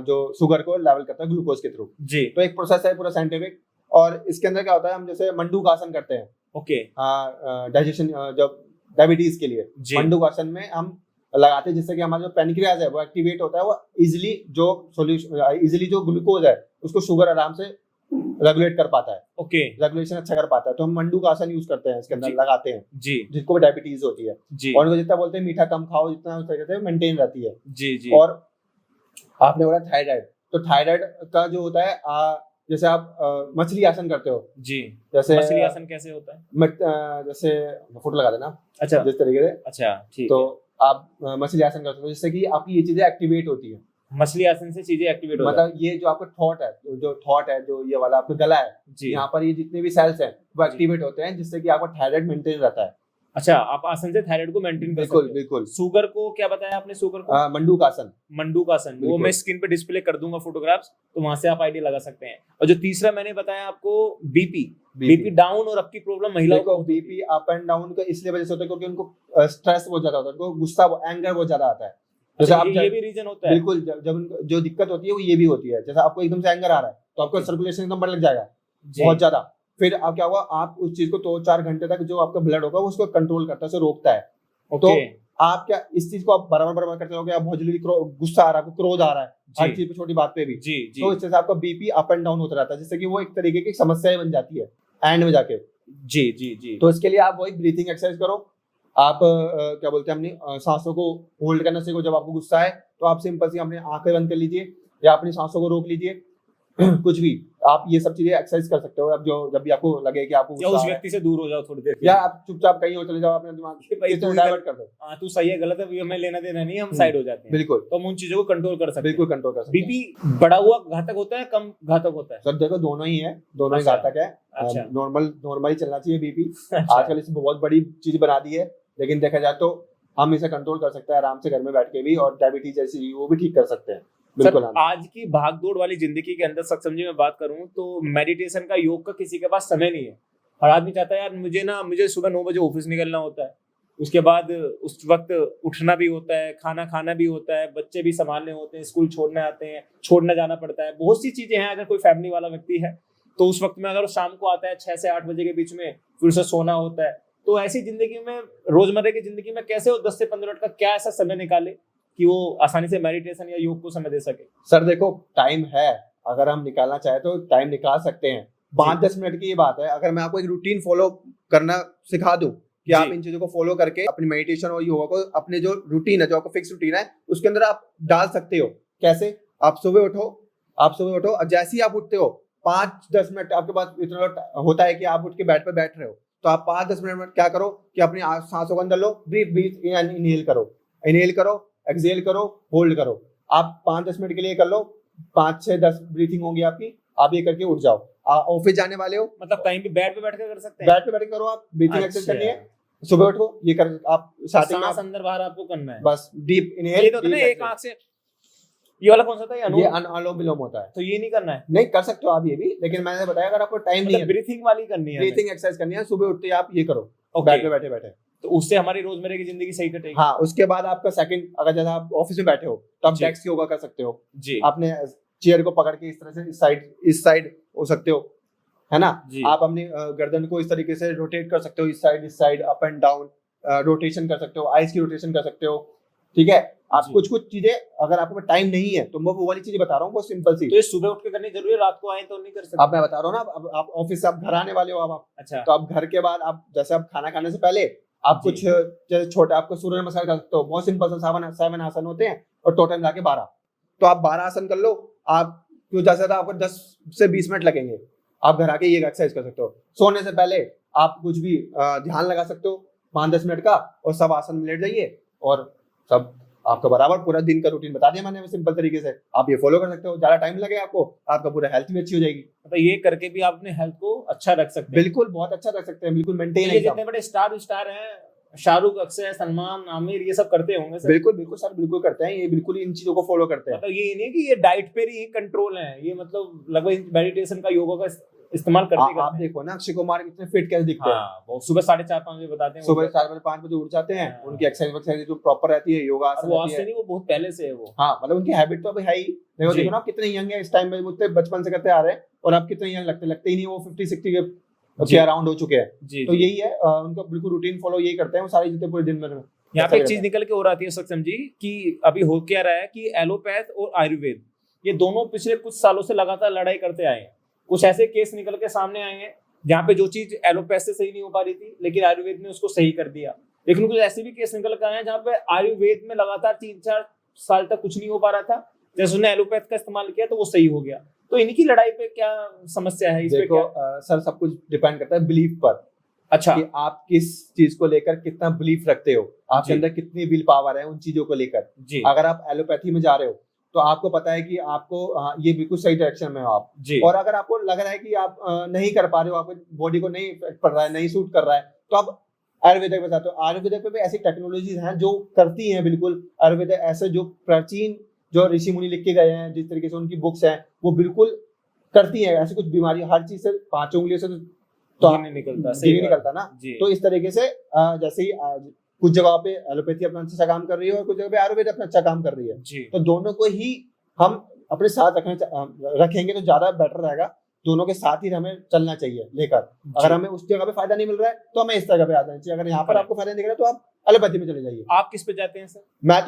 जो शुगर को लेवल करता है ग्लूकोज के थ्रू। तो एक प्रोसेस है पूरा साइंटिफिक, और इसके अंदर क्या होता है, हम जैसे मंडूकासन करते हैं, डाइजेशन, जब डायबिटीज के लिए मंडूकासन में हम लगाते हैं जिससे कि हमारा जो पैनक्रियाज है वो एक्टिवेट होता है, वो इजीली जो ग्लूकोज है उसको शुगर आराम से रेगुलेट कर पाता है। ओके, रेगुलेशन अच्छा कर पाता है। तो हम मंडूक आसन यूज करते हैं, इसके अंदर लगाते हैं जी, जिसको भी डायबिटीज होती है जी, और उनको जितना बोलते हैं मीठा कम खाओ, जितना उस तरीके से मेंटेन रहती है। जी जी। और आपने बोला थायराइड, तो थायराइड का जो होता है जैसे आप मछली आसन करते हो जी, जैसे मछली आसन कैसे होता है? जैसे फोटो लगा देना, अच्छा, जिस तरीके से, अच्छा ठीक तो है। आप मछली आसन करते हो जिससे कि आपकी ये चीजें एक्टिवेट होती है। मछली आसन से चीजें एक्टिवेट हो मतलब ये जो आपका थॉट है जो ये वाला आपका गला है, यहाँ पर ये जितने भी सेल्स हैं वो एक्टिवेट होते हैं जिससे कि आपका थायराइड मेंटेन रहता है। अच्छा, आप आसन से थायराइड को मेंटेन कर सकते बिल्कुल बिल्कुल। शुगर को क्या बताया आपने? शुगर को मंडूक आसन। मंडूक आसन, वो मैं स्क्रीन पे डिस्प्ले कर दूंगा फोटोग्राफ्स, तो वहां से आप आइडिया लगा सकते हैं। और जो तीसरा मैंने बताया आपको बीपी डाउन और अप की प्रॉब्लम महिलाओं को, बीपी अप एंड डाउन का इसलिए वजह से होता है क्योंकि उनको स्ट्रेस बहुत ज्यादा होता है, उनको गुस्सा एंगर बहुत ज्यादा आता है। जैसे आप ये भी रीजन होता है? बिल्कुल, जब जो दिक्कत होती है वो ये भी होती है। जैसे आपको एकदम से एंगर आ रहा है तो आपका सर्कुलेशन एकदम बढ़ने लग जाएगा बहुत ज्यादा, फिर आप क्या हुआ, आप उस चीज को 2-4 घंटे तक जो आपका ब्लड होगा वो उसको कंट्रोल करता है, उसे रोकता है। तो आप क्या इस चीज को आप बराबर करते रहोगे, आप बहुत जल्दी गुस्सा आ रहा है, क्रोध आ रहा है हर चीज पे, छोटी बात पे भी, तो इससे आपका बीपी अप एंड डाउन होता रहता है, जिससे कि वो एक तरीके की समस्या बन जाती है एंड में जाके। जी जी जी। तो इसके लिए आप वही ब्रीथिंग एक्सरसाइज करो। आप क्या बोलते हैं, अपनी सांसों को होल्ड करना सीखो। जब आपको गुस्सा है तो आप सिंपल सी अपनी आंखें बंद कर लीजिए या अपनी सांसों को रोक लीजिए कुछ भी आप ये सब चीजें एक्सरसाइज कर सकते हो। अब जब भी आपको लगे कि आपको या उस व्यक्ति से दूर हो जाओ थोड़ी देर, या आप चुपचाप कहीं और चले जाओ, अपने दिमाग डाइवर्ट कर दो। हाँ, तू सही है गलत है हमें लेना देना नहीं, हम साइड हो जाते हैं। बिल्कुल, तो हम उन चीजों को कंट्रोल कर सकते हैं। बिल्कुल कंट्रोल कर सकते हैं। बीपी बढ़ा हुआ घातक होता है, कम घातक होता है? सर देखो, दोनों ही है, दोनों ही घातक है। नॉर्मल ही चलना चाहिए बीपी। आजकल इसमें बहुत बड़ी चीज बना दी है, लेकिन देखा जाए तो हम इसे कंट्रोल कर सकते हैं आराम से घर में बैठ के भी, और डायबिटीज जैसी वो भी ठीक कर सकते हैं। बिल्कुल। आज की भागदौड़ वाली जिंदगी के अंदर सच समझी मैं बात करूं तो मेडिटेशन का, योग का किसी के पास समय नहीं है। हर आदमी चाहता है यार मुझे सुबह 9 बजे ऑफिस निकलना होता है, उसके बाद उस वक्त उठना भी होता है, खाना खाना भी होता है, बच्चे भी संभालने होते हैं, स्कूल छोड़ने आते हैं, छोड़ने जाना पड़ता है, बहुत सी चीजें हैं। अगर कोई फैमिली वाला व्यक्ति है तो उस वक्त में अगर वो शाम को आता है 6 से 8 बजे के बीच में, फिर उसे सोना होता है। तो ऐसी जिंदगी में, रोजमर्रा की जिंदगी में कैसे वो 10 से 15 मिनट का क्या ऐसा समय निकाले कि वो आसानी से मेडिटेशन या योग को समय दे सके? सर देखो, टाइम है, अगर हम निकालना चाहे तो टाइम निकाल सकते हैं। 5-10 मिनट की ये बात है। अगर मैं आपको एक रूटीन फॉलो करना सिखा दूं कि आप इन चीजों को फॉलो करके अपनी मेडिटेशन और योगा को, अपने जो रूटीन है, जो आपका फिक्स रूटीन है, उसके अंदर आप डाल सकते हो। कैसे? आप सुबह उठो और जैसे ही आप उठते हो 5-10 मिनट आपके पास इतना होता है कि आप उठ के बेड पे बैठ रहे हो, तो आप 5-10 मिनट में क्या करो कि अपनी सांसों को अंदर लो, ब्रीथ इनहेल करो, एक्सहेल करो, होल्ड करो। आप 5-10 मिनट के लिए कर लो, 5 से 10 ब्रीथिंग होंगी आपकी। आप ये करके उठ जाओ। ऑफिस जाने वाले हो, मतलब कहीं भी बेड पे बैठ कर सकते हैं? बेड पे बैठ के करो, आप ब्रीथिंग एक्सरसाइज करनी है। सुबह उठो, ये कर, आप स्टार्टिंग में अंदर बाहर आपको करना है, बस डीप इनहेल। ये तो होता है ना एक आंख से, ये वाला कौन सा था? ये अनुलोम विलोम होता है। तो ये नहीं करना है? नहीं, कर सकते हो आप ये भी, लेकिन मैंने बताया अगर आपको टाइम नहीं है, ब्रीथिंग वाली करनी है, ब्रीथिंग एक्सरसाइज करनी है, सुबह उठते आप ये करो बेड पे बैठे, तो उससे हमारी रोजमर्रा की जिंदगी सही कटेगी। हाँ, उसके बाद आपका सेकंड, अगर जैसे आप ऑफिस में बैठे हो तो आप डेस्क योगा कर सकते हो जी। आपने चेयर को पकड़ के इस तरह से इस साइड हो सकते हो, है ना? आप अपनी गर्दन को इस तरीके से रोटेट कर सकते हो, इस side up and down rotation कर सकते हो, आइज की रोटेशन कर सकते हो, ठीक है? आप कुछ चीजें, अगर आपको टाइम नहीं है तो मैं वो वाली चीजें बता रहा हूँ, बहुत सिंपल सी। तो ये सुबह उठ के करनी जरूरी है, रात को आए तो नहीं कर सकते? अब मैं बता रहा हूँ ना, अब आप ऑफिस से आप घर आने वाले हो, आप अच्छा, तो आप घर के बाद आप जैसे आप खाना खाने से पहले आप कुछ जैसे छोटे आपको सूर्य नमस्कार कर सकते हो, बहुत सिंपल सा 7 आसन होते हैं और टोटल मिला के 12, तो आप 12 आसन कर लो। आप जो जैसे आपको 10 से 20 मिनट लगेंगे, आप घर आके ये एक्सरसाइज कर सकते हो। सोने से पहले आप कुछ भी ध्यान लगा सकते हो 5-10 मिनट का, और सब आसन में लेट जाइए, और सब आपका बराबर पूरा दिन का रूटीन बता दिया मैंने सिंपल तरीके से। आप ये फॉलो कर सकते हो, ज्यादा टाइम लगे आपको, आपका पूरा हेल्थ भी अच्छी हो जाएगी। मतलब ये करके भी आप अपने हेल्थ को अच्छा रख सकते हैं? बिल्कुल, बहुत अच्छा रख सकते हैं, बिल्कुल मेंटेन। ये जितने बड़े स्टार हैं, शाहरुख, अक्षय, सलमान, आमिर, ये सब करते होंगे सर? बिल्कुल सर, बिल्कुल करते हैं, ये बिल्कुल इन चीजों को फॉलो करते हैं। मतलब ये नहीं कि ये डाइट पे ही कंट्रोल है, ये मतलब लगभग मेडिटेशन का, योगा का इस्तेमाल करते आप देखो ना, अक्षय कुमार कितने फिट कैसे दिखते हैं। वो सुबह 4:30-5 बजे बताते हैं, सुबह 4-5 बजे उठ जाते हैं। उनकी एक्सरसाइज जो प्रॉपर रहती है, योगा आसन वो नहीं, वो बहुत पहले से है वो। हाँ, मतलब उनकी हैबिट तो अभी है ही। देखो ना, कितने यंग है इस टाइम में, मुझसे बचपन से करते आ रहे हैं, और आप कितने यंग लगते ही नहीं, वो 50-60 के अराउंड हो चुके हैं। तो यही है, उनका बिल्कुल रूटीन फॉलो यही करते हैं वो सारी चीजें पूरे दिन में। यहाँ पे एक चीज निकल के और आती है सक्षम जी कि अभी हो क्या रहा है कि एलोपैथ और आयुर्वेद ये दोनों पिछले कुछ सालों से लगातार लड़ाई करते आए हैं। कुछ ऐसे केस निकल के सामने आए हैं जहाँ पे जो चीज एलोपैथ से सही नहीं हो पा रही थी लेकिन आयुर्वेद ने उसको सही कर दिया। लेकिन कुछ ऐसे भी केस निकल के आए हैं जहाँ पे आयुर्वेद में लगातार 3-4 साल तक कुछ नहीं हो पा रहा था, जैसे उसने एलोपैथ का इस्तेमाल किया तो वो सही हो गया। तो इनकी लड़ाई पे क्या समस्या है? देखो सर, सब कुछ डिपेंड करता है बिलीफ पर। अच्छा, कि आप किस चीज को लेकर कितना बिलीफ रखते हो, आपके अंदर कितनी विल पावर है उन चीजों को लेकर। अगर आप एलोपैथी में जा रहे हो तो आपको पता है कि आपको ये बिल्कुल सही डायरेक्शन में हो आप, और अगर आपको लग रहा है कि आप नहीं कर पा रहे हो, आपको बॉडी को नहीं इफेक्ट पड़ रहा है, नहीं सूट कर रहा है, तो आप आयुर्वेदिक में जाते हो। आयुर्वेदिक में भी ऐसी टेक्नोलॉजीज हैं जो करती हैं बिल्कुल आयुर्वेदिक, ऐसे जो प्राचीन जो ऋषि मुनि लिख के गए हैं, जिस तरीके से उनकी बुक्स हैं वो बिल्कुल करती हैं। ऐसी कुछ बीमारी हर चीज से 5 उंगलियों से तो नहीं निकलता ना। तो इस तरीके से जैसे ही कुछ जगह पे एलोपैथी अपना अच्छा काम कर रही है और कुछ जगह पे आयुर्वेद अपना अच्छा काम कर रही है, तो दोनों को ही हम अपने साथ रखेंगे तो ज्यादा बेटर रहेगा। दोनों के साथ ही हमें चलना चाहिए लेकर। अगर हमें उस जगह पे फायदा नहीं मिल रहा है तो हमें इस जगह पे आ जाना चाहिए। अगर यहाँ पर आपको फायदा नहीं दिख रहा है तो आप एलोपैथी में चले जाइए। आप किस पे जाते हैं सर? मैं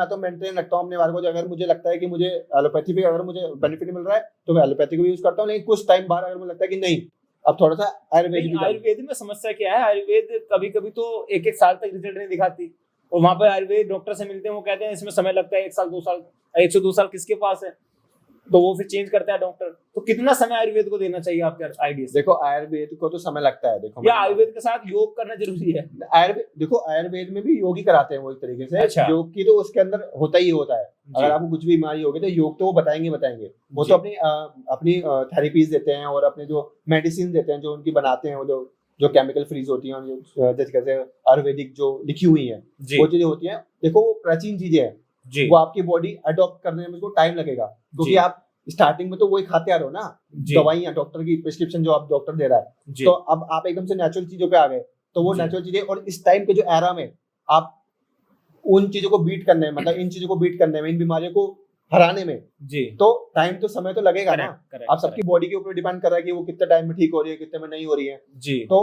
तो मेंटेन रखता हूँ अपने बारे को। अगर मुझे लगता है कि मुझे एलोपैथी पे अगर मुझे बेनिफिट मिल रहा है तो मैं एलोपैथी को यूज करता हूँ, लेकिन कुछ टाइम बाद अगर मुझे लगता है कि नहीं अब थोड़ा सा आयुर्वेद में समस्या क्या है? आयुर्वेद कभी कभी तो 1-1 साल तक रिजल्ट नहीं दिखाती, और वहां पर आयुर्वेद डॉक्टर से मिलते हैं, वो कहते हैं इसमें समय लगता है 1 साल 2 साल। 102 साल किसके पास है? तो वो फिर चेंज करता है डॉक्टर। तो कितना समय आयुर्वेद को देना चाहिए आपके आइडिया से? देखो आयुर्वेद को तो समय लगता है। देखो या आयुर्वेद के साथ योग करना जरूरी है? आयुर्वेद में भी योग ही कराते हैं वो एक तरीके से। अच्छा। योग की तो उसके अंदर होता ही होता है। अगर आपको कुछ भी बीमारी होगी तो योग तो वो बताएंगे। वो तो अपनी थेरेपीज देते हैं और अपने जो मेडिसिन देते हैं जो उनकी बनाते हैं, वो जो केमिकल फ्रीज होती हैं, जैसे आयुर्वेदिक जो लिखी हुई है वो चीजें होती है। देखो वो प्राचीन चीजें हैं, वो आपकी बॉडी अडॉप्ट करने में उसको टाइम लगेगा, क्योंकि आप स्टार्टिंग में तो वही खाते आ रहे हो ना, दवाइयाँ, डॉक्टर की प्रिस्क्रिप्शन जो आप डॉक्टर दे रहा है। तो अब आप एकदम से नेचुरल चीजों पे आ गए, तो वो नेचुरल चीजें, और इस टाइम के जो एरा में आप उन चीजों को बीट करने में, मतलब इन चीजों को बीट करने में, इन बीमारियों को हराने में तो टाइम तो समय तो लगेगा ना। आप सबकी बॉडी के ऊपर डिपेंड कर रहा है कि वो कितने टाइम में ठीक हो रही है, कितने में नहीं हो रही है। तो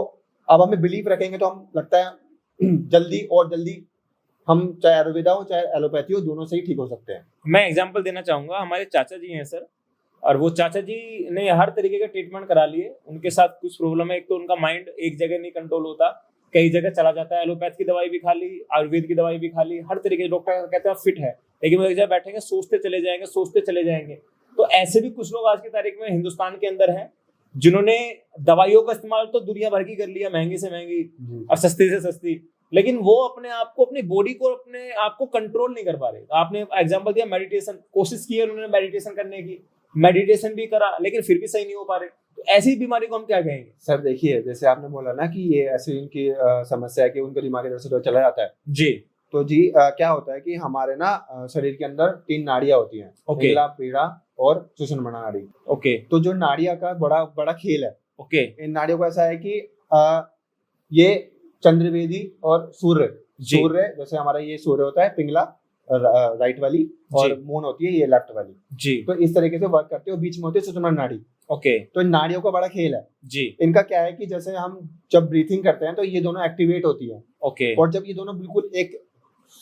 अब हमें बिलीव रखेंगे तो हम लगता है जल्दी और जल्दी हम चाहे आयुर्वेदा हो चाहे एलोपैथी हो, दोनों से ही ठीक हो सकते हैं। मैं एग्जांपल देना चाहूंगा। हमारे चाचा जी हैं सर, और वो चाचा जी ने हर तरीके के ट्रीटमेंट करा लिए। उनके साथ कुछ प्रॉब्लम है, एक तो उनका माइंड एक जगह नहीं कंट्रोल होता, कई जगह चला जाता है। एलोपैथ की दवाई भी खा ली, आयुर्वेद की दवाई भी खा ली, हर तरीके के डॉक्टर कहते हैं फिट है, लेकिन वो एक जगह बैठेंगे सोचते चले जाएंगे। तो ऐसे भी कुछ लोग आज की तारीख में हिंदुस्तान के अंदर हैं जिन्होंने दवाइयों का इस्तेमाल तो दुनिया भर की कर लिया, महंगी से महंगी और सस्ती से सस्ती, लेकिन वो अपने आप को, अपनी बॉडी को, अपने आप को कंट्रोल नहीं कर पा रहे। आपने एग्जांपल दिया मेडिटेशन, कोशिश की है उन्होंने मेडिटेशन करने की, मेडिटेशन भी करा, लेकिन फिर भी सही नहीं हो पा रहे। तो ऐसी बीमारी को हम क्या कहेंगे? सर देखिए, जैसे आपने बोला ना कि ये ऐसी इनकी समस्या है कि उनका दिमाग इधर से उधर चला जाता है जी। तो जी क्या होता है कि हमारे ना शरीर के अंदर 3 नाड़ियां होती हैं, पिंगला, पीड़ा और सुषुम्ना नाड़ी। ओके। तो जो नाड़ियां का बड़ा बड़ा खेल है। ओके। इन नाड़ियों का ऐसा है कि ये चंद्रवेदी और सूर्य जैसे हमारा ये सूर्य होता है पिंगला राइट वाली, और मून होती है ये लेफ्ट वाली जी। तो इस तरीके से वर्क करते हैं, और बीच में होती है सुषुम्ना नाड़ी। ओके। तो इन नाड़ियों का बड़ा खेल है जी। इनका क्या है कि जैसे हम जब ब्रीथिंग करते हैं तो ये दोनों एक्टिवेट होती है। ओके। और जब ये दोनों बिल्कुल एक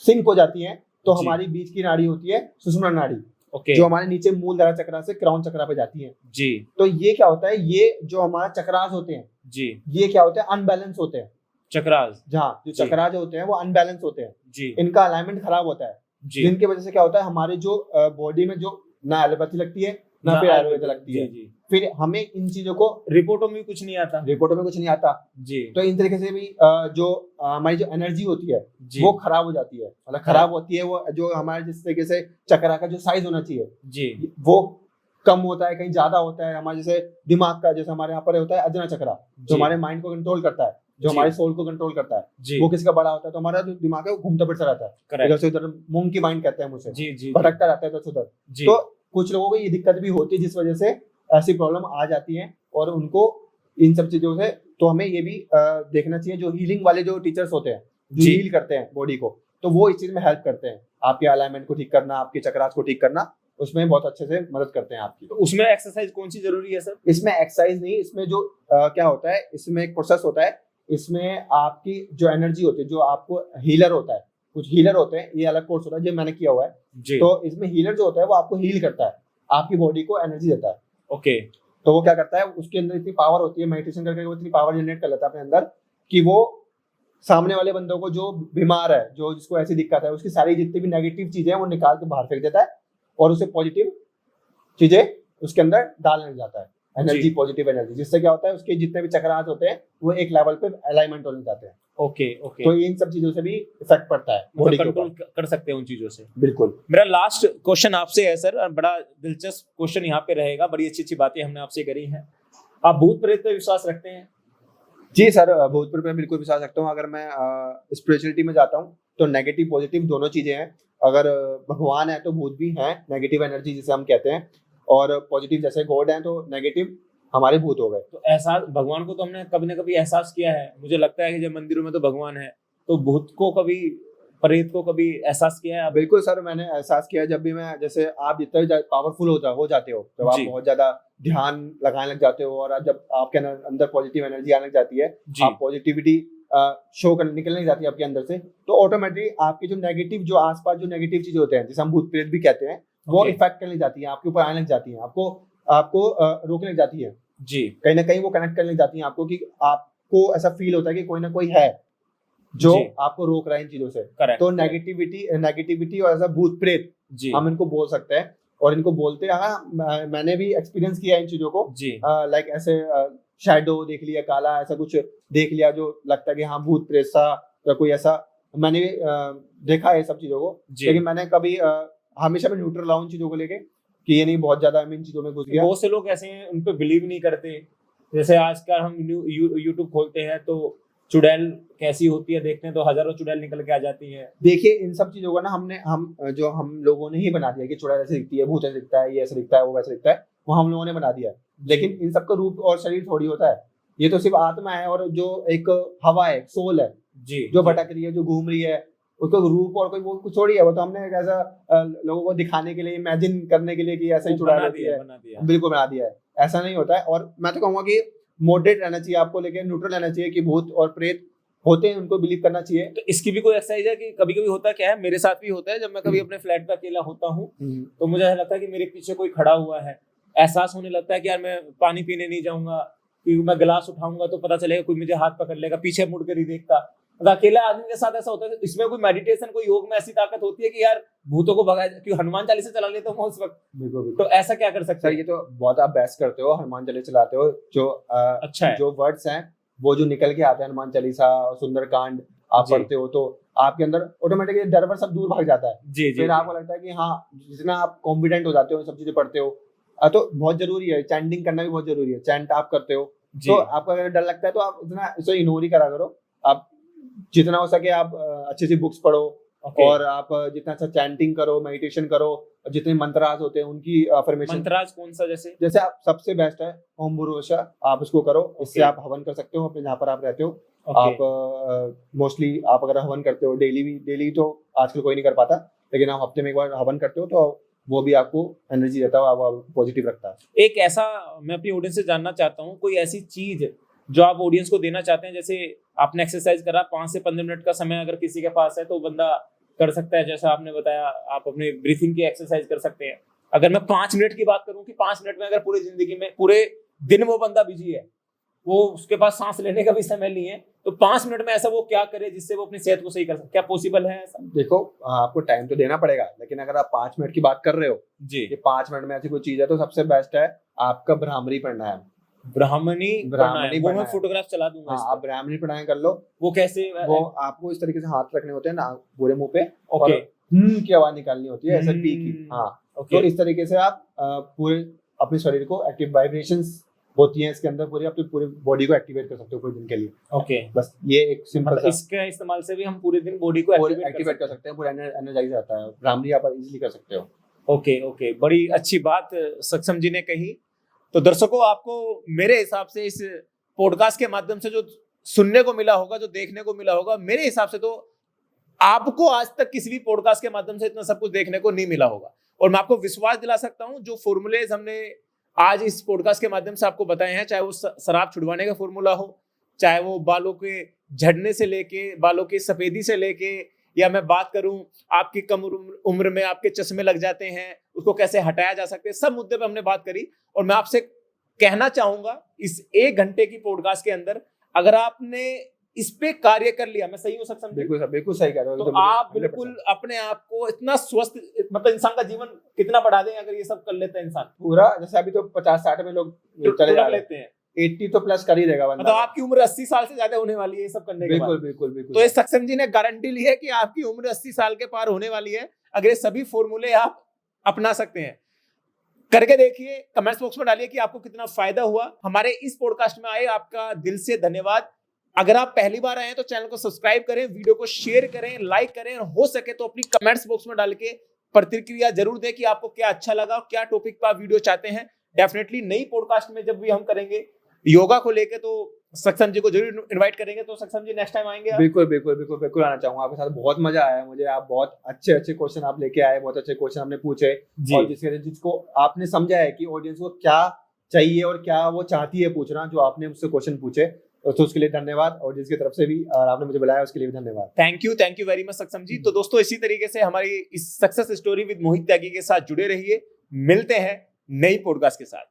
सिंक हो जाती हैं तो हमारी बीच की नाड़ी होती है सुषुम्ना नाड़ी। ओके। जो हमारे नीचे मूलधारा चक्र से क्राउन चक्र पे जाती है जी। तो ये क्या होता है, ये जो हमारा चक्रास होते हैं जी, ये क्या होते हैं, अनबैलेंस होते हैं। चक्रास, जहाँ जो चक्रास होते हैं वो अनबैलेंस होते हैं जी, इनका अलाइनमेंट खराब होता है जी। जिनकी वजह से क्या होता है, हमारे जो बॉडी में जो ना एलोपैथी लगती है ना फिर आयुर्वेद लगती है जी। फिर हमें इन चीजों को रिपोर्टों में कुछ नहीं आता जी। तो इन तरीके से भी जो हमारी जो एनर्जी होती है वो खराब हो जाती है, मतलब खराब होती है। वो जो हमारे जिस तरीके से चक्रा का जो साइज होना चाहिए जी वो कम होता है, कहीं ज्यादा होता है। हमारे जैसे दिमाग का, जैसे हमारे यहाँ पर होता है अजना चक्रा, जो हमारे माइंड को कंट्रोल करता है, जो हमारे सोल को कंट्रोल करता है, वो किसका बड़ा होता है, तो हमारा जो दिमाग है वो घूमता फिरता रहता है इधर से उधर, मूंग की माइंड कहते हैं उसे, भटकता रहता है इधर से उधर। तो कुछ लोगों को ये दिक्कत भी होती है जिस वजह से ऐसी प्रॉब्लम आ जाती है, और उनको इन सब चीजों से तो हमें ये भी देखना चाहिए। जो हीलिंग वाले जो टीचर्स होते हैं जो हील करते हैं बॉडी को, तो वो इस चीज में हेल्प करते हैं, आपके अलाइनमेंट को ठीक करना, आपके चक्रास को ठीक करना, उसमें बहुत अच्छे से मदद करते हैं आपकी। तो उसमें एक्सरसाइज कौन सी जरूरी है सर? इसमें एक्सरसाइज नहीं, इसमें जो क्या होता है, इसमें एक प्रोसेस होता है, इसमें आपकी जो एनर्जी होती है, जो आपको हीलर होता है कुछ हीलर होते हैं, ये अलग कोर्स होता है जो मैंने किया हुआ है जी। तो इसमें हीलर जो होता है वो आपको हील करता है, आपकी बॉडी को एनर्जी देता है। ओके। तो वो क्या करता है, उसके अंदर इतनी पावर होती है, मेडिटेशन करके वो इतनी पावर जनरेट कर लेता है अपने अंदर कि वो सामने वाले बंदों को, जो बीमार है, जो जिसको ऐसी दिक्कत है, उसकी सारी जितनी भी नेगेटिव चीजें हैं वो निकाल के बाहर फेंक देता है और उसे पॉजिटिव चीजें उसके अंदर डालने लग जाता है, एनर्जी, पॉजिटिव एनर्जी, जिससे क्या होता है उसके जितने भी चक्रास होते हैं वो एक लेवल पे अलाइनमेंट होने जाते हैं। Okay okay. तो इन सब चीजों से भी इफेक्ट पड़ता है, बॉडी के कंट्रोल ऊपर कर सकते हैं उन चीजों से। बिल्कुल। मेरा लास्ट क्वेश्चन आपसे है सर, और बड़ा दिलचस्प क्वेश्चन यहाँ पे रहेगा, बड़ी अच्छी अच्छी बातें हमने आपसे करी हैं। आप भूत प्रेत पे विश्वास रखते हैं? जी सर, भूत प्रेत पे बिल्कुल विश्वास रखता हूँ। अगर मैं स्पिरिचुअलिटी में जाता हूँ तो नेगेटिव पॉजिटिव दोनों चीजें हैं। अगर भगवान है तो भूत भी हैं, नेगेटिव एनर्जी जिसे हम कहते हैं, और पॉजिटिव जैसे गॉड है तो नेगेटिव हमारे भूत हो गए। तो एहसास भगवान को तो हमने कभी ना कभी एहसास किया है, मुझे लगता है कि जब मंदिरों में तो भगवान है, तो भूत को कभी, प्रेत को कभी एहसास किया है? बिल्कुल सर, मैंने एहसास किया। जब भी मैं, जैसे आप जितना पावरफुल हो जाते हो, जब आप बहुत ज्यादा ध्यान लगाने लग जाते हो और जब आपके अंदर पॉजिटिव एनर्जी आने लग जाती है, आप पॉजिटिविटी शो करने निकलने लग जाती है आपके अंदर से, तो ऑटोमेटिकली आपकी जो नेगेटिव, जो आसपास जो नेगेटिव चीजें होते हैं जिसे हम भूत प्रेत भी कहते हैं, वो इफेक्ट करने लग जाती है, आपके ऊपर आने लग जाती है, आपको रोकने लग जाती है जी। कहीं ना कहीं वो कनेक्ट करने लग जाती है आपको, कि आपको ऐसा फील होता है कि कोई ना कोई है जो आपको रोक रहा है इन चीजों से। तो नेगेटिविटी और ऐसा भूत प्रेत हम इनको बोल सकते हैं, और इनको बोलते हैं। हाँ, मैंने भी एक्सपीरियंस किया इन चीजों को, लाइक ऐसे शैडो देख लिया, काला ऐसा कुछ देख लिया जो लगता है कि हाँ भूत प्रेत सा या कोई ऐसा, मैंने भी देखा है सब चीजों को। लेकिन मैंने कभी हमेशा मैं न्यूट्रल रहा उन चीजों को लेके, कि ये नहीं बहुत ज्यादा इन चीजों में घुस गया। बहुत से लोग ऐसे हैं, उन पे बिलीव नहीं करते। जैसे आजकल हम यूट्यूब खोलते हैं तो चुड़ैल कैसी होती है देखते हैं तो हजारों चुड़ैल निकल के आ जाती है। देखिए, इन सब चीजों को ना हम लोगों ने ही बना दिया कि चुड़ैल ऐसे दिखती है, भूत ऐसे दिखता है, ये ऐसे दिखता है, वो वैसे दिखता है, वो हम लोगों ने बना दिया है। लेकिन इन सबका रूप और शरीर थोड़ी होता है, ये तो सिर्फ आत्मा है और जो एक हवा है, सोल है जी, जो भटक रही है, जो घूम रही है, उसका रूप और कोई वो कुछ थोड़ी है। वो तो हमने ऐसा लोगों को दिखाने के लिए, इमेजिन करने के लिए कि ऐसा ही चुड़ैल होती है, बिल्कुल बना दिया है। ऐसा नहीं होता है। और मैं तो कहूंगा कि मॉडरेट रहना चाहिए आपको, लेकिन न्यूट्रल रहना चाहिए कि भूत और प्रेत होते हैं, उनको बिलीव करना चाहिए। तो इसकी भी कोई एक्सरसाइज है कि कभी कभी होता क्या है, मेरे साथ भी होता है, जब मैं कभी अपने फ्लैट पे अकेला होता हूँ तो मुझे ऐसा लगता है कि मेरे पीछे कोई खड़ा हुआ है। एहसास होने लगता है कि यार मैं पानी पीने नहीं जाऊंगा, क्योंकि मैं गिलास उठाऊंगा तो पता चलेगा कोई मुझे हाथ पकड़ लेगा, पीछे मुड़ कर ही देखता। मतलब अकेला आदमी के साथ ऐसा होता है। इसमें कोई मेडिटेशन, कोई योग में ऐसी ताकत होती है कि यार भूतों को भगाया, क्योंकि हनुमान चालीसा चला लेता हूँ उस वक्त। बिल्कुल। तो ऐसा क्या कर सकते हैं? ये तो बहुत आप बेस्ट करते हो, हनुमान चालीसा चलाते हो, जो अच्छा है। जो वर्ड्स हैं वो जो निकल के आते हैं, हनुमान चालीसा और सुंदरकांड आप पढ़ते हो, तो आपके अंदर ऑटोमेटिकली डर वर सब दूर भाग जाता है जी। फिर आपको लगता है कि हाँ, जितना आप कॉन्फिडेंट हो जाते हो सब चीजें पढ़ते हो, तो बहुत जरूरी है। चैंटिंग करना भी बहुत जरूरी है। चैंट आप करते हो तो आपको अगर डर लगता है तो आप इतना इसे इग्नोर ही करा करो। आप जितना हो सके आप अच्छी सी बुक्स पढ़ो, और आप जितना अच्छा चैंटिंग करो, मेडिटेशन करो, जितने मंत्रास होते हैं उनकी अफर्मेशन। मंत्रास कौन सा? जैसे आप सबसे बेस्ट है ओम भूर्भुवः, आप उसको करो। इससे आप हवन कर सकते हो अपने जहाँ पर आप रहते हो। आप मोस्टली आप अगर हवन करते हो डेली तो आजकल कोई नहीं कर पाता, लेकिन आप हफ्ते में एक बार हवन करते हो तो वो भी आपको एनर्जी देता है, आपको पॉजिटिव रखता है। एक ऐसा मैं अपनी ऑडियंस से जानना चाहता हूँ, कोई ऐसी चीज जो आप ऑडियंस को देना चाहते हैं। जैसे आपने एक्सरसाइज करा, 5 से 15 मिनट का समय अगर किसी के पास है तो बंदा कर सकता है। जैसा आपने बताया, आप अपने ब्रीथिंग की एक्सरसाइज कर सकते हैं। अगर मैं 5 मिनट की बात करूं कि 5 मिनट में अगर पूरी जिंदगी में, पूरे दिन वो बंदा बिजी है, वो उसके पास सांस लेने का भी समय नहीं है, तो 5 मिनट में ऐसा वो क्या करे जिससे वो अपनी सेहत को सही कर सके? क्या पॉसिबल है ऐसा? देखो, आपको टाइम तो देना पड़ेगा, लेकिन अगर आप 5 मिनट की बात कर रहे हो जी, ये 5 मिनट में ऐसी कोई चीज है, तो सबसे बेस्ट है आपका ब्राह्मणी प्राणायाम। ब्राह्मणी वो मैं फोटोग्राफ चला दूंगा। हाँ, आप ब्राह्मणी प्राणायाम कर लो। वो कैसे? वो आपको इस तरीके से हाथ रखने होते हैं ना पूरे मुंह पे, और की आवाज निकालनी होती है, ऐसे पी की। हाँ, तो इस तरीके से आप पूरे अपने शरीर को एक्टिव, वाइब्रेशंस होती हैं इसके अंदर, अपनी पूरी बॉडी को एक्टिवेट कर सकते हो पूरे दिन के लिए। बस ये एक सिंपल सा, इसके इस्तेमाल से भी हम पूरे दिन बॉडी को एक्टिवेट कर सकते हैं, पूरा एनर्जाइज रहता है। ब्राह्मणी आप इजीली कर सकते हो। ओके, बड़ी अच्छी बात सक्षम जी ने कही। तो दर्शकों, आपको मेरे हिसाब से इस पॉडकास्ट के माध्यम से जो सुनने को मिला होगा, जो देखने को मिला होगा, मेरे हिसाब से तो आपको आज तक किसी भी पॉडकास्ट के माध्यम से इतना सब कुछ देखने को नहीं मिला होगा। और मैं आपको विश्वास दिला सकता हूं, जो फॉर्मूलेज हमने आज इस पॉडकास्ट के माध्यम से आपको बताए हैं, चाहे वो शराब छुड़वाने का फॉर्मूला हो, चाहे वो बालों के झड़ने से लेके, बालों की सफेदी से लेके, या मैं बात करूं आपकी कम उम्र में आपके चश्मे लग जाते हैं, उसको कैसे हटाया जा सकते हैं, सब मुद्दे पे हमने बात करी। और मैं आपसे कहना चाहूंगा इस 1 घंटे की पॉडकास्ट के अंदर अगर आपने इस पे कार्य कर लिया, मैं सही हूं सक्षम जी? बिल्कुल सही कह रहे हो। तो आप बिल्कुल अपने आप को इतना स्वस्थ, मतलब इंसान का जीवन कितना बढ़ा दें अगर ये सब कर लेता है इंसान पूरा। जैसे अभी तो 50-60 में लोग चले जा लेते हैं, 80 तो प्लस कर ही देगा बंदा। मतलब आपकी उम्र 80 साल से ज्यादा होने वाली है ये सब करने के बाद। बिल्कुल। तो ये सक्षम जी ने गारंटी ली है कि आपकी उम्र 80 साल के पार होने वाली है अगर ये सभी फॉर्मूले आप अपना सकते हैं। करके देखिए, कमेंट्स बॉक्स में डालिए कि आपको कितना फायदा हुआ। हमारे इस पॉडकास्ट में आए आपका दिल से धन्यवाद। अगर आप पहली बार आए हैं तो चैनल को सब्सक्राइब करें, वीडियो को शेयर करें, लाइक करें, और हो सके तो अपनी कमेंट्स बॉक्स में डाल के प्रतिक्रिया जरूर दें कि आपको क्या अच्छा लगा और क्या टॉपिक पर आप वीडियो चाहते हैं। डेफिनेटली नई पॉडकास्ट में जब भी हम करेंगे योगा को लेके तो सक्षम जी को जरूर इनवाइट करेंगे। तो सक्षम जी नेक्स्ट टाइम आएंगे आप? बिल्कुल आना चाहूंगा आपके साथ। बहुत मजा आया मुझे, आप बहुत अच्छे क्वेश्चन आप लेके आए, बहुत अच्छे क्वेश्चन आपने पूछे, और जिसको आपने समझा है कि ऑडियंस को क्या चाहिए और क्या वो चाहती है पूछना, जो आपने मुझसे क्वेश्चन पूछे, तो उसके लिए धन्यवाद। और जिसकी तरफ से भी और आपने मुझे बुलाया उसके लिए भी धन्यवाद। थैंक यू वेरी मच सक्षम जी। तो दोस्तों इसी तरीके से हमारी इस सक्सेस स्टोरी विद मोहित त्यागी के साथ जुड़े रहिए। मिलते हैं नई पॉडकास्ट के साथ।